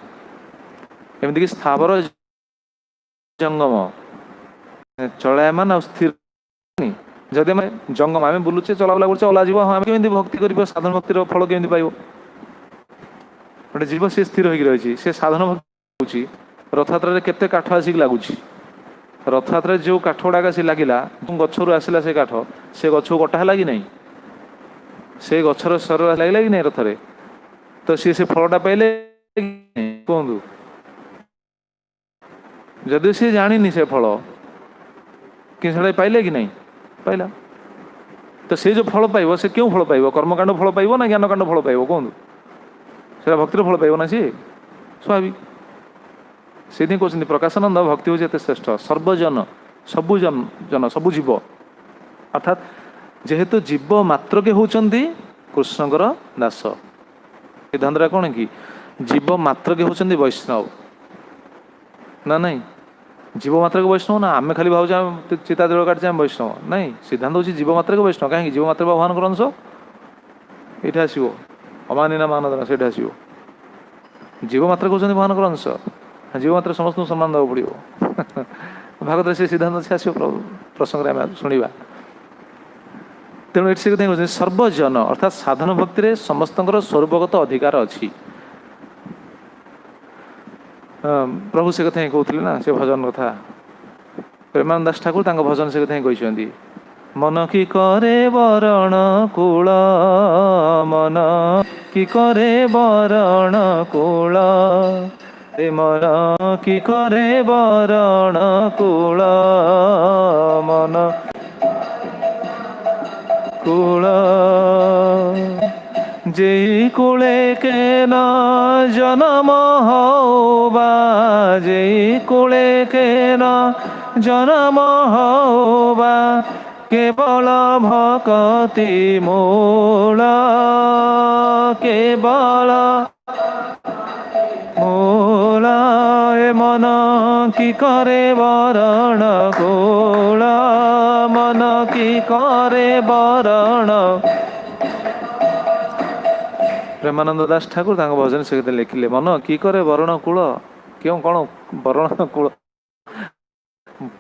एमती स्थावर जंगम चलायमान आ स्थिर जदि आम जंगम आम बुलुचे चलाबुला कर ओला जीव हाँ केमी भक्ति कर साधारण भक्तिर फल केमी पाइब गोटे जीव सी स्थिर होगी रही से साधारण भक्ति रथयात्रा केते काठ आसिक लगुच रथयात्रा जो काठ गुड़ाक आसी लगिला गचर आसला से काठ से गछ कटा है कि नहीं से गचर सर लगे कि नहीं रथरे तो सी से फलटा पाइले कहतु जदि सी जानी से फल कि पाइले कि नहीं पाइला तो से जो फल पाइब से क्यों फल पाइब कर्मकांड फल पाइब ना ज्ञानकांड फल पाइब कहतु से भक्तिर फल पाइब ना सी स्वाभाविक से कहते प्रकाशानंद भक्ति हूँ एत श्रेष्ठ सर्वजन सबु जन सबु जीव अर्थात जेहेतु जीव मात्र के होती कृष्णकर दास सिद्धांत कौन कि जीव मात्र के होती वैष्णव ना नहीं जीव मात्र के वैष्णव ना आम खाली भाव चिता देव काटे वैष्णव नहीं सिद्धांत हूँ जीव मात्र के वैष्णव कहीं जीव मात्र भगवान अंश ये आसो अमानिना मानदना से आसो जीव मात्र कहते भगवान अंश जीव मात्र समस्त सम्मान देवा पड़ो भागवत से सिद्धांत से आसो प्रसंग शुणा तेणु ये कहते सर्वजन अर्थात साधन भक्ति में समस्त स्वरूपगत अधिकार अच्छी प्रभु से कथा कहते ना से भजन कथा प्रेमानंद दास ठाकुर भजन से कथा कहते मन की करे बरण कूल मन की करे बरण कूल मन की करे बरण कूल मन कूल जे कूले के न जन्म होबा जे कूले के न जन्म होबा केवल भक्ति मूल केवल मूल मन की करे बरण कूल मन की करे बरण प्रेमानंद दास ठाकुर भजन से लिखिले मन की करे बरण कूल क्यों कौन बरण कूल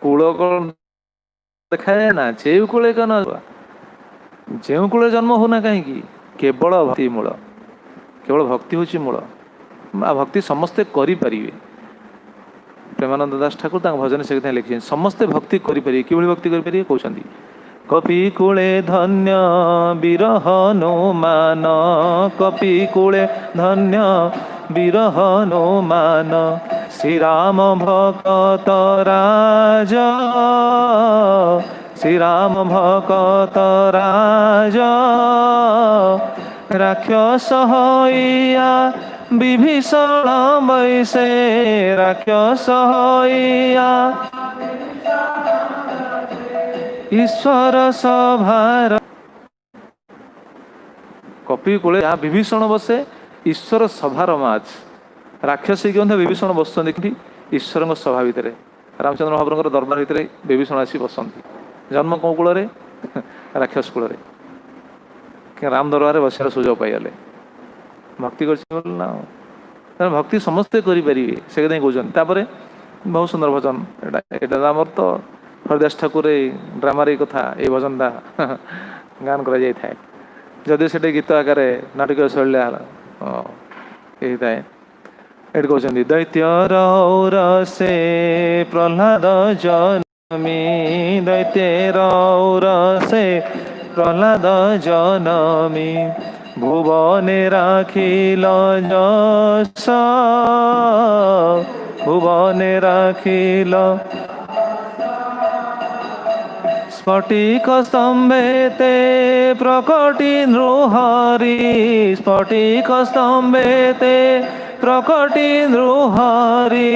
कूल कौन देखा जाए ना जे कूले का न जो कूले जन्म होना कहीं केवल भक्ति मूल केवल भक्ति हूँ मूल भक्ति समस्ते करें प्रेमानंद दास ठाकुर भजन से लिखिए समस्ते भक्ति करें कि भक्ति करें कहते कपि कूले धन्य विरह नो मान कपि कूले धन्य विरह नो मान श्री राम भक्त राज श्री राम भक्त राज राक्षस होइया विभीषण वैसे राक्षस होइया ईश्वर सभार कपि कूले जहाँ विभीषण बसे ईश्वर सभार माछ राक्षस विभीषण बसुँच ईश्वर सभा भितर रामचंद्र महाप्रभु दरबार भितर विभीषण आसी बसती जन्म कौ कूल राक्षस कूल राम दरबार बसार सुजोग पाइगले भक्ति करना भक्ति समस्ते करें से कहते बहुत सुंदर भजन यहाँ आमर तो हरदास ठाकुर ड्रामार कथा ये भजनटा गान करा जाए जदि से गीत आकार नाटक शैली होता है ये कहते दैत्यर से प्रहलाद जनमी दैत्यर से प्रहलाद जनमी भुवने राखिल जस भुवने राखिल स्फटिक स्तम्भेते प्रकटि नृहरि स्फटिक स्तम्भेते प्रकटि नृहरि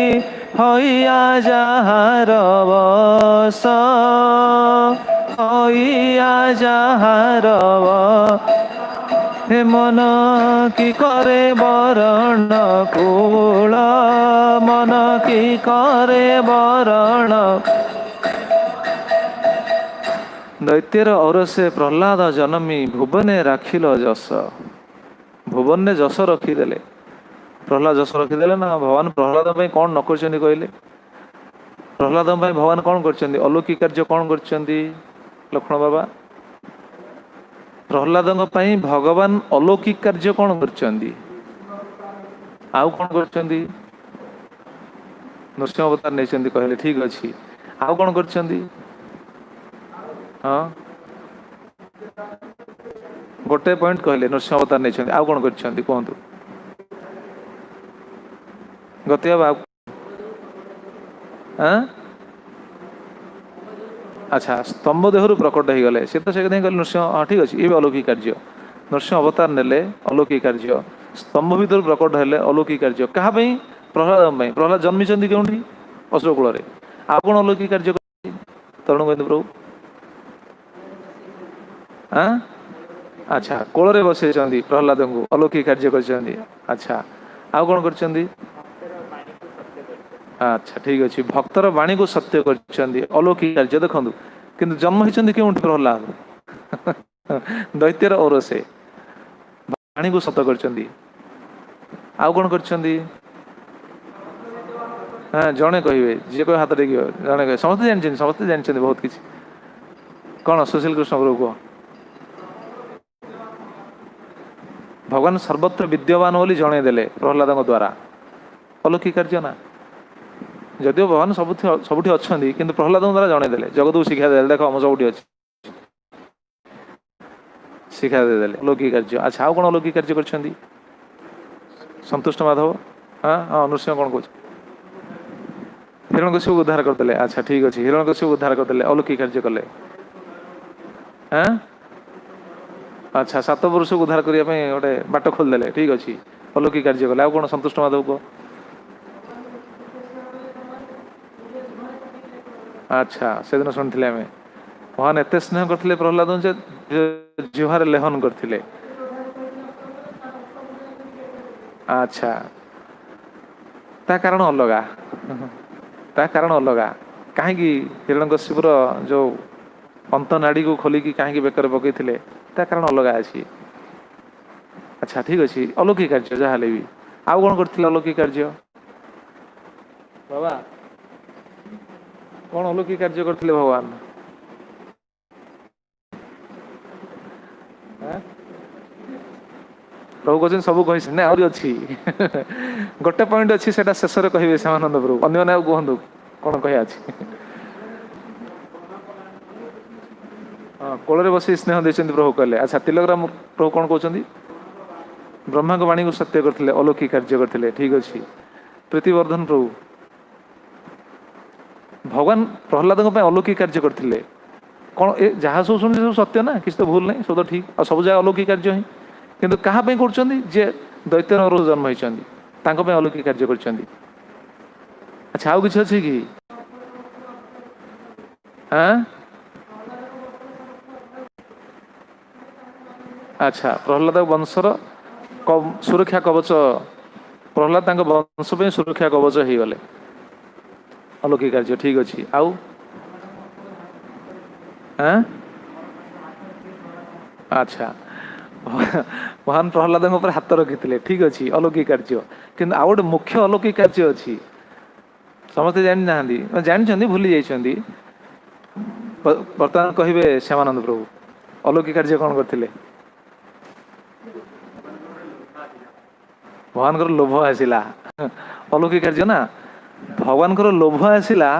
हइया जाहार बस हइया जाहार हे मन की करे बरण कूल मन की करे बरण दैत्यर और से प्रहलाद जनमी भुवने राखिल जस भुवन ने जस रखीदे प्रहलाद जस रखीदे ना भगवान प्रहलाद कौन न कर कहले प्रहलाद भगवान कौन कर अलौकिक कार्य कौन कर लक्ष्मण बाबा प्रहलाद भगवान अलौकिक कार्य कौन कर कौन कर नृसिंह अवतार नहीं कहले ठीक अच्छे आउ कौन कर हाँ गोटे पॉइंट कहले नृसिंह अवतार नहीं आउ कौन कर कहतु गति अच्छा स्तंभ देहरु प्रकट हो गले सी तो से कहले नृसिंह हाँ ठीक अच्छे ये अलौकिक कार्य नृसिंह अवतार नेले अलौकिक कार्य स्तंभ भर प्रकट हेले अलौकिक कार्य क्या प्रहलाद प्रहलाद जन्मी क्योंठी अशोकूल आउ कौन अलौकिक कार्य तरुण गोविंद प्रभु हाँ अच्छा कोल रे बसई प्रहलाद को अलौकिक कार्य कर अच्छा आउ कौन कर अच्छा ठीक अच्छे भक्तर वाणी को सत्य कर अलौकिक कार्य देखु किंतु जन्म होती क्योंठी प्रहलाद दैत्यर और से वाणी को सत्य कर आउ कौन कर हाँ जड़े कहे जी कह हाथ टेक जड़े कहे समस्ते जानते बहुत किसी कौन सुशील कृष्ण प्रभु कह भगवान सर्वत्र विद्यमान बोली जनईदे प्रहलाद द्वारा अलौकिक कार्य ना जदिव भगवान सबुठी अच्छा किंतु प्रहलाद द्वारा जनईदे जगत को शिक्षा दे देख हम सबुठी अच्छे शिक्षा देदे अलौकिक कार्य अच्छा आउ कौन अलौकिक कार्य कर संतुष्ट माधव हाँ हाँ नृसिंह कौन कह हिरण्यकश्यप को उद्धार करदे अच्छा ठीक अच्छे हिरण्यकश्यप को उद्धार करदे अलौकिक कार्य कले हाँ अच्छा 7 वर्ष को उद्धार करने गोटे बाट खोलदे ठीक अच्छे अलौकिक कार्य कले आउ कौन संतुष्ट माधव को अच्छा से दिन शुणी आम भगवान एत स्नेह करते प्रहलाद जिह्वार लेहन करते अच्छा ता कारण अलगा ता कारण अलगा कहीं हिरण्यकश्यपर जो अंत नाड़ी को खोलिकी कहीं बेकर पकई ता कारण अलगा अच्छी अच्छा ठीक अच्छे अलौकिक कार्य जहाँ भी आउ कौन कर अलौकिक कार्य बाबा कौन अलौकिक कार्य करते भगवान प्रभु कहते सब कही आहरी अच्छी गोटे पॉइंट अच्छी से शेष कहे श्यामानंद प्रभु अन्य मैंने कहतु कौन कह हाँ कोल बस स्नेह देते प्रभु कहले अच्छा तिलकराम प्रभु कौन कहते ब्रह्मा को वाणी को सत्य करते अलौकिक कार्य करते ठीक अच्छे प्रीतिवर्धन प्रभु भगवान प्रहलाद अलौकिक कार्य करते कौन ए जहाँ सब शुणी सब सत्य ना किसी तो भूल नहीं सब तो ठीक और सब जगह अलौकिक कार्य ही किंतु क्या कर दैत्यर और जन्म होती अलौकिक कार्य कर अच्छा आउ किसी अच्छे कि हाँ अच्छा प्रहलाद वंशर सुरक्षा कवच प्रहलाद वंश पे सुरक्षा कवच हो गले अलौकिक कार्य ठीक अच्छे आउ हाँ अच्छा महान प्रहलाद हाथ रखी ठीक अच्छे अलौकिक कार्य किंतु आउ गोटे मुख्य अलौकिक कार्य अच्छी समस्ते जानी ना जानते भूली जाइए ବର୍ତ୍ତମାନ କହିବେ ଶ୍ୟାମାନନ୍ଦ ପ୍ରଭୁ अलौकिक कार्य कौन करते भगवान लोभ आसला अलौकिक कार्य ना भगवान लोभ आसला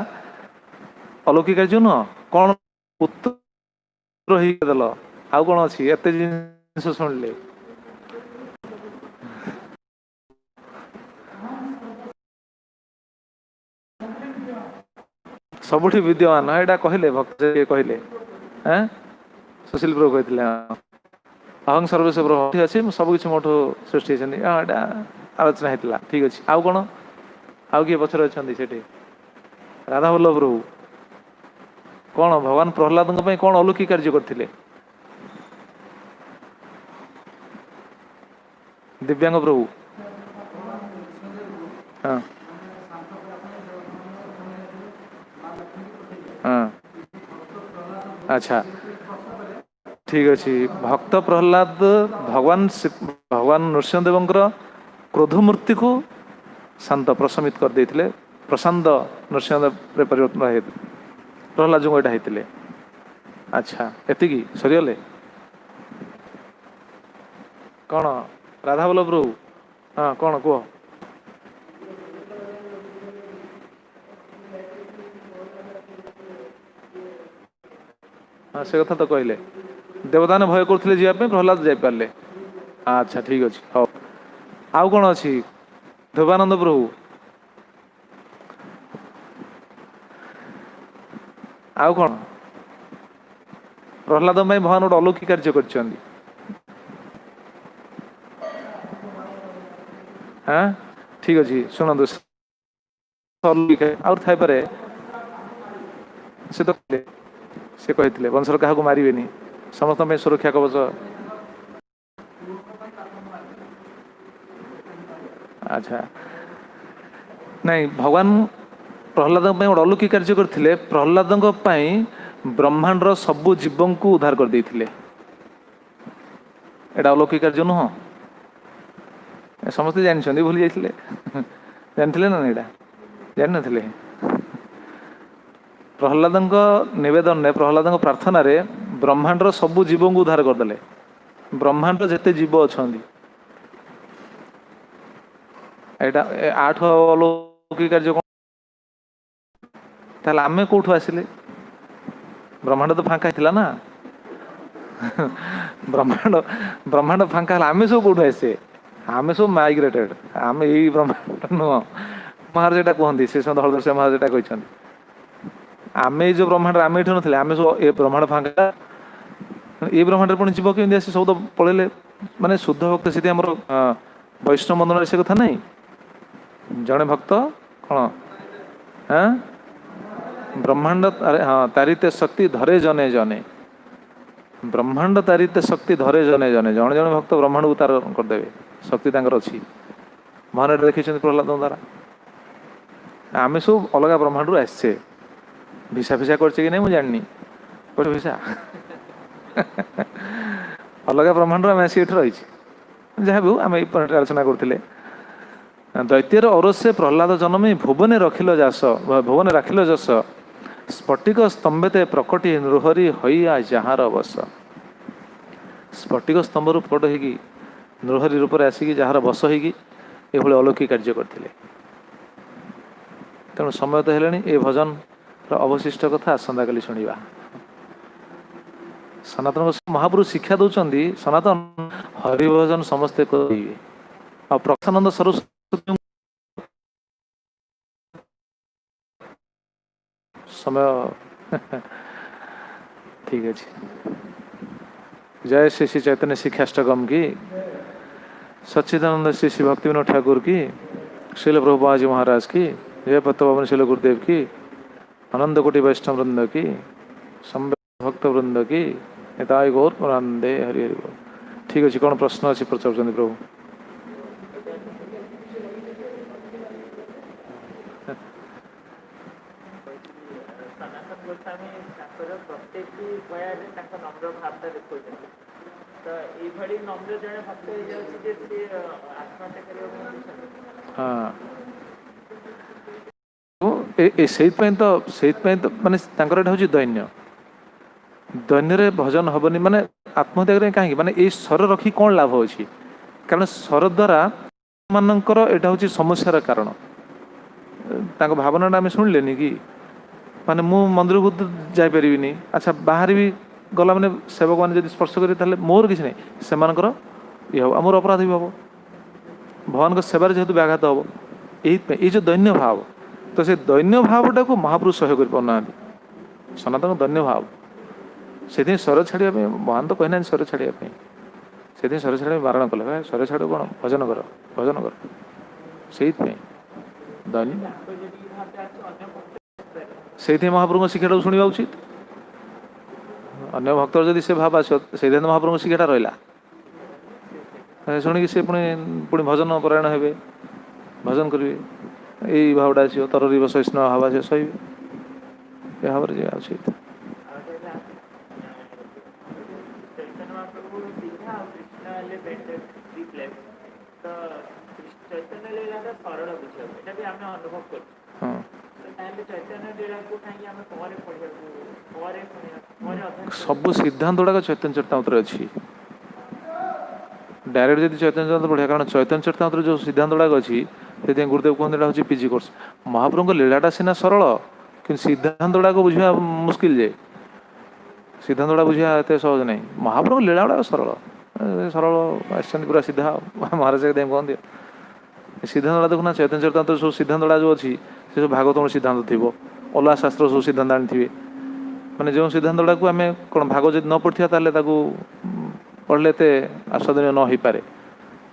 अलौकिक कार्य नुह कौन पुत्र देल आउ कौन अच्छी एत जिन शुणिले सबुठी विद्यमान एटा कहले भक्त कहले सुशील प्रभु कहते अहं सर्वेश प्रभु अच्छे सबकि मोठू सृष्टि होता आलोचना होता ठीक अच्छे आउ कौन आउ किए पचर अच्छा से राधा वल्लभ प्रभु कौन भगवान प्रहलाद कौन अलौकिक कार्य करते दिव्यांग प्रभु हाँ हाँ अच्छा ठीक अच्छे भक्त प्रहलाद भगवान नृसिंहदेव क्रोध मूर्ति को शांत प्रशमित कर देते प्रशांत नृसिंहदेव परिवर्तन है प्रहलाद जो यहाँ होते अच्छा एति सरीगले कौन राधा वल्लभ प्रभु हाँ कौन कह हाँ से कथा तो कहले देवता ने भय करते जावाई प्रहलाद जापारे अच्छा ठीक अच्छे हाँ आउ कौन अच्छी ध्रुवानंद प्रभु आउ कौन प्रहलाद भगवान गोटे अलौकिक कार्य कर हाँ ठीक अच्छे शुणु आउ थाईपे से तो से कहते वंशर क्या मारे समस्त सुरक्षा कवच अच्छा नहीं भगवान प्रहलाद गोटे अलौकिक कार्य करते प्रहलाद ब्रह्मांडर सबू जीव को उद्धार कर देते एटा अलौकिक कार्य नुह समस्ते जानते भूली जाते जानते ना यहाँ जान नी प्रहलाद नवेदन ने प्रहलाद प्रार्थना रे ब्रह्मांडर सबू जीव को उद्धार करदे ब्रह्मांड जिते जीव अच्छा यहाँ आठ अलौकिक कार्य कौन ताल आमे कौटू आसिले ब्रह्मांड तो फांका थिला ना ब्रह्मांड फांका आमे सब कौटू आसे आमे सब माइग्रेटेड आमे यही ब्रह्मांड नुह महाराज एटा कहते से हलधर से महाराज एटा कहते आमे जो ब्रह्मांड आम ये ना आम सब ए ब्रह्मांड फांका ये ब्रह्मांड पुणी जीव केमी आसे सब तो पलैले माने शुद्ध भक्त से वैष्णव बंधन से कथा नहीं जड़े भक्त कौन हाँ ब्रह्मांड हाँ तारिते शक्ति धरे जने जने ब्रह्मांड तारिते शक्ति धरे जने जने जड़े जड़े भक्त ब्रह्मांड को तार करदे शक्ति अच्छी महान देखी प्रहलाद द्वारा आम सब अलग ब्रह्मांड आसचे भिसा फिसा करछे कि नहीं मुझे जाननी कोटे भिसा अलग ब्रह्मांड आम आसी रही जहाँ भी आम आलोचना करते दैत्यर औरसे प्रहलाद जन्मे भुवने रखिल जास भुवने राखिल जस स्फटिक स्तंभते प्रकटी नृहरी हईया जार बस स्फटिक स्तंभ रू प्रकट होगी नृहरी रूप में आसिकी जार बस होगी ये अलौकिक कार्य करते तेणु समय तो है ये भजन अवशिष्ट कथा आसंता काली शुणा सनातन महाप्रभु शिक्षा दौरान सनातन हरिभजन समस्ते करेंगे आ प्रकाशानंद सरस्वती समय ठीक अच्छे जय श्री श्री चैतन्य शिक्षाष्टकम की सच्चिदानंद श्री श्री भक्ति विनोद ठाकुर की श्रील प्रभुपाद जी महाराज की जय पत्तपावन श्रील गुरुदेव की आनंद कोटि वैष्णव वृंद की भक्त वृंद की निताय गौर पुरांदे हरि हरि बोल ठीक अच्छे कौन प्रश्न अच्छी पचार प्रभु हाँ से माने दैन्य दैन्य भजन हेनी माने आत्महत्या करें कहीं माने ये स्वर रखी कौन लाभ अच्छी कारण स्वर द्वारा मानकर यहाँ हूँ समस्यार कारण भावना आम शुणिले कि माने मु मंदिर को जापरि अच्छा बाहर भी गला मैंने सेवक मैंने स्पर्श करें मोर किसी ना से ये हम आमर अपराध भी हम भगवान सेवार जेहेतु व्याघात हम ये जो दैन्य भाव तो से दैन्य भावटा को महाप्रभु सह्य कर पाना सनातन दैन्य भाव से स्वर छाड़ा महान तो कहना स्वर छाड़ापी से स्वर छाड़ा बारण कले स्वर छाड़ कौन भजन कर भजन कर से दैन्य से महाप्रभु शिक्षा शुणा उचित अन्य भक्त जदि से भाव आस से महाप्रभु शिक्षाटा रहा शुणी से पुणी भजन परायण हे भजन करेंगे यही भावटा आस तररीब वैष्णव भाव से सही भाव उचित सब सिद्धांत गुड़ाक चैतन्य चरितामृत अच्छी डायरेक्ट जब चैतन्य चरितामृत पढ़िया कारण चैतन्य चरितामृत जो सिद्धांत गुड़ाक अच्छी से गुरुदेव कहते हूँ पीजी कोर्स महाप्रभु लीलाटा सीना सरल कि सिद्धांत गुड़ाक बुझा मुस्किल जे सिद्धांत गुड़ा बुझा एत सहज नहीं महाप्रभु लीला गुड़ाक सरल सरल आसान पूरा सीधा महाराज कहते सिद्धांत गुड़ा देखुना चैतन्य चरितामृत सब सिद्धांत गुड़ा जो अच्छी से सब भागवत सिद्धांत थी अलगा शास्त्र सब सिद्धांत आनी मैंने जो सिद्धांत गुड़ा आम कौन भाग जब न पढ़ा पढ़ले एत आस्वादनीय न हो पारे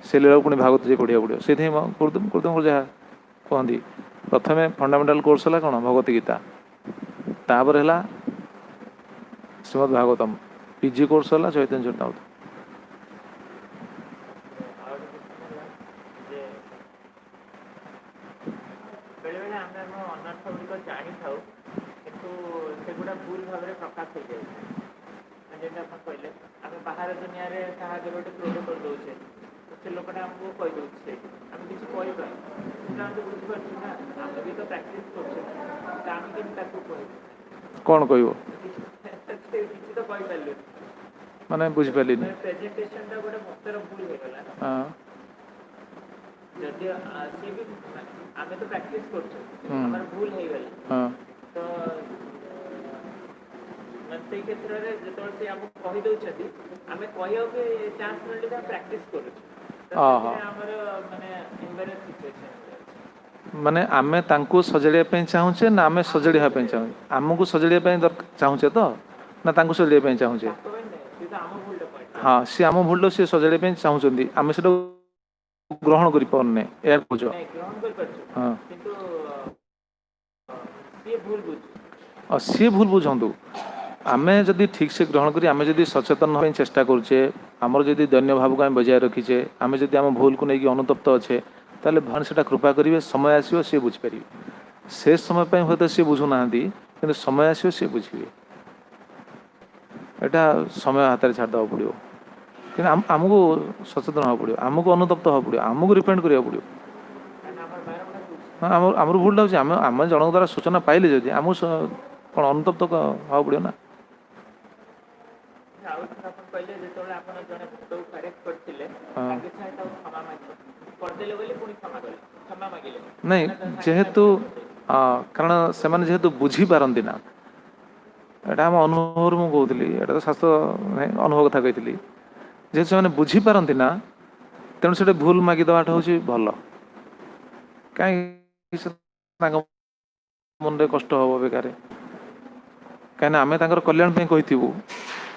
से लीला पुणी भागवत जी पढ़ा पड़ो से गुरुदेव जहाँ कहती प्रथम फंडामेंटाल कोर्स है कौन भगवत गीता तापर है श्रीमद् भागवतम पीजी कोर्स है चैतन्य चरितामृत बाहर दुनिया रे कहा गोटे प्रोटोकॉल दौचे से लोकटा आमको कही दौचे आम किसी बुझीपार ना आम भी तो प्राक्टिस कर कौन कह किसी तो कही पारे माने बुझी पाली प्रेजेंटेशन टा गोटे भक्तर भूल हो गला जदि सी भी आम तो प्राक्टिस कर हमर भूल हो गला तो से क्षेत्र में जो से आमको कही दौरान आम कह चांस मिले प्राक्टिस कर माने आमे तांको सजाड़िया चाहूचे ना आमे सजाड़िया चाहूँ आमको सजाड़िया चाहूचे तो ना तांको सजाड़िया चाहूचे हाँ सी आम भूल सी सजाड़िया चाहूँ आम से ग्रहण कर पारे या बुझ हाँ सी भूल बुझु आमे जदि ठीक से ग्रहण करी आमे जदि सचेतन होने चेष्टा करुचे आमर जदि दैन्य भाव को आम बजाय रखीचे आमे जदि आम भूल को लेकिन अनुतप्त अच्छे ताले भगवान से कृपा करेंगे समय आसो सी बुझीपारे से समय हे तो सी बुझुना कि समय आसो सी बुझे यहाँ समय हाथ में छाड़देवा पड़ो कि आमको सचेतन हाँ पड़ो आमको अनुतप्त हाँ पड़ो आमको रिपेंड करा पड़ो हाँ आमर भूलटा हो आम जन द्वारा सूचना पाइले जदि आम कौन अनुतप्त हाँ पड़ो ना नहीं जेहेतु कारण से जेहेतु बुझी पारती ना यहाँ आम अनुभव मुझे कहती यहाँ तो शास्त्र अनुभव कथा कही जेहेतु से बुझी पारती ना तेणु से भूल मागिदेवाटा हूँ भल कहीं मन में कष्ट हम बेकार कहीं आम कल्याण कही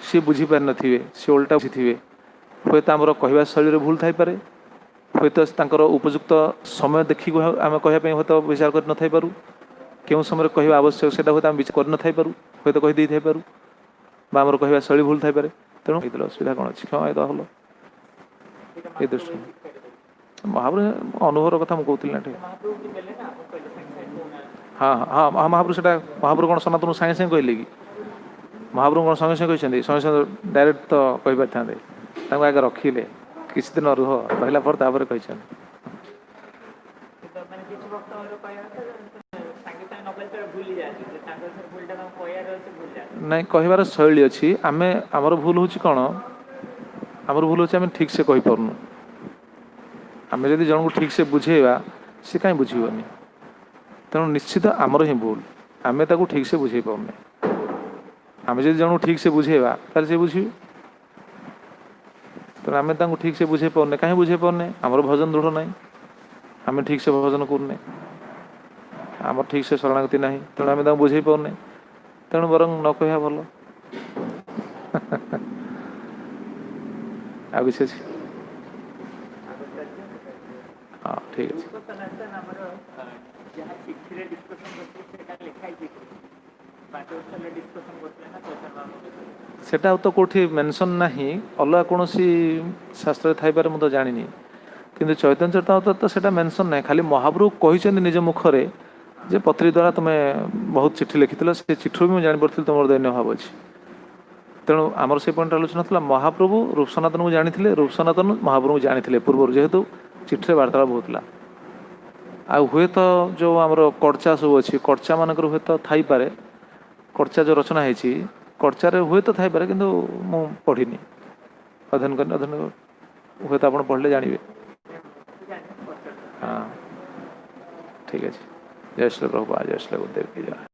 सी बुझी पारि नथिबे सी उल्टा बुझी हे तो आमर कहवा शैली भूल थाई पारे हे तो उपयुक्त समय देखिक आम कहवाई हे तो विचार कर न पारू क्यों समय कहवा आवश्यक से हे तो आम विचार कर न पारू हे तो कहीदे थी पारू आमर कहवा शैली भूल थाई पारे तेणु असुविधा कौन अच्छी क्षमा ये हल ये दृष्टि महाप्रभु अनुभव कथा मुझे कहती ना हाँ हाँ हाँ महाप्रभु से महाप्रभु कौन सनातन सागे सागे कहले कि महाप्रभु कौन संगे संगे कहते संगे संगे डायरेक्ट तो कही पारि था आगे रखिले किसी दिन रुह रहा कहते ନ କଲେ ତ ଭୁଲି ଯାଆନ୍ତି ଯେ ତାଙ୍କ ସେ ଭୁଲଟା ତାଙ୍କୁ କହିବାର ଅଛି ଭୁଲି ଯାଆନ୍ତି। ନାଇଁ କହିବାର ଶୈଳୀ ଅଛି ଆମେ ଆମର ଭୁଲ ହେଉଛି କ'ଣ ଆମର ଭୁଲ ହେଉଛି ଆମେ ଠିକ୍ ସେ କହିପାରୁନୁ ଆମେ ଯଦି ଜଣଙ୍କୁ ଠିକ୍ ସେ ବୁଝେଇବା ସେ କାହିଁ ବୁଝିବନି ତେଣୁ ନିଶ୍ଚିତ ଆମର ହିଁ ଭୁଲ ଆମେ ତାକୁ ଠିକ୍ ସେ ବୁଝେଇ ପାରୁନେ ଆମେ ଯଦି ଜଣଙ୍କୁ ଠିକ୍ ସେ ବୁଝେଇବା ତାହେଲେ ସେ ବୁଝିବେ ତେଣୁ ଆମେ ତାଙ୍କୁ ଠିକ୍ ସେ ବୁଝେଇ ପାରୁନେ କାହିଁ ବୁଝେଇ ପାରୁନେ ଆମର ଭଜନ ଦୃଢ଼ ନାହିଁ ଆମେ ଠିକ୍ ସେ ଭଜନ କରୁନେ ଆମର ଠିକ୍ ସେ ଶରଣାଗତି ନାହିଁ ତେଣୁ ଆମେ ତାଙ୍କୁ ବୁଝେଇ ପାରୁନେ ତେଣୁ ବରଂ ନ କହିବା ଭଲ ଆଉ କିଛି ଅଛି ହଁ ଠିକ୍ ଅଛି ଆମର ଯାହା ଚିଠିରେ ଡିସ୍କସନ୍ କରୁଥିଲେ ସେଇଟା ଲେଖା ହେଇଛି 5 ବର୍ଷ ହେଲେ ଡିସ୍କସନ୍ କରୁଥିଲେ ନା ସେଟା ଆଉ ତ କେଉଁଠି ମେନସନ୍ ନାହିଁ ଅଲଗା କୌଣସି ଶାସ୍ତ୍ରରେ ଥାଇପାରେ ମୁଁ ତ ଜାଣିନି କିନ୍ତୁ ଚୈତନ୍ୟ ଚରିତାମୃତରେ ତ ସେଇଟା ମେନସନ୍ ନାହିଁ ଖାଲି ମହାପ୍ରଭୁ କହିଛନ୍ତି ନିଜ ମୁଖରେ ଯେ ପତ୍ରୀ ଦ୍ୱାରା ତୁମେ ବହୁତ ଚିଠି ଲେଖିଥିଲ ସେ ଚିଠିରୁ ବି ମୁଁ ଜାଣିପାରୁଥିଲି ତୁମର ଦୈନ୍ୟ ଭାବ ଅଛି ତେଣୁ ଆମର ସେ ପଏଣ୍ଟ ଆଲୋଚନା ଥିଲା ମହାପ୍ରଭୁ ରୂପସନାତନକୁ ଜାଣିଥିଲେ ରୂପସନାତନ ମହାପ୍ରଭୁଙ୍କୁ ଜାଣିଥିଲେ ପୂର୍ବରୁ ଯେହେତୁ ଚିଠିରେ ବାର୍ତ୍ତାଳାପ ହେଉଥିଲା ଆଉ ହୁଏତ ଯେଉଁ ଆମର କର୍ଚ୍ଚା ସବୁ ଅଛି କର୍ଚ୍ଚା ମାନଙ୍କର ହୁଏତ ଥାଇପାରେ କର୍ଚ୍ଚା ଯେଉଁ ରଚନା ହେଇଛି କର୍ଚ୍ଚାରେ ହୁଏତ ଥାଇପାରେ କିନ୍ତୁ ମୁଁ ପଢ଼ିନି ଅଧ୍ୟୟନ କରିନି ହୁଏତ ଆପଣ ପଢ଼ିଲେ ଜାଣିବେ ହଁ ଠିକ୍ ଅଛି ଜୟ ଶ୍ରୀ ପ୍ରଭୁପାଦ ଜୟ ଶ୍ରୀ ଗୁରୁଦେବ की जय।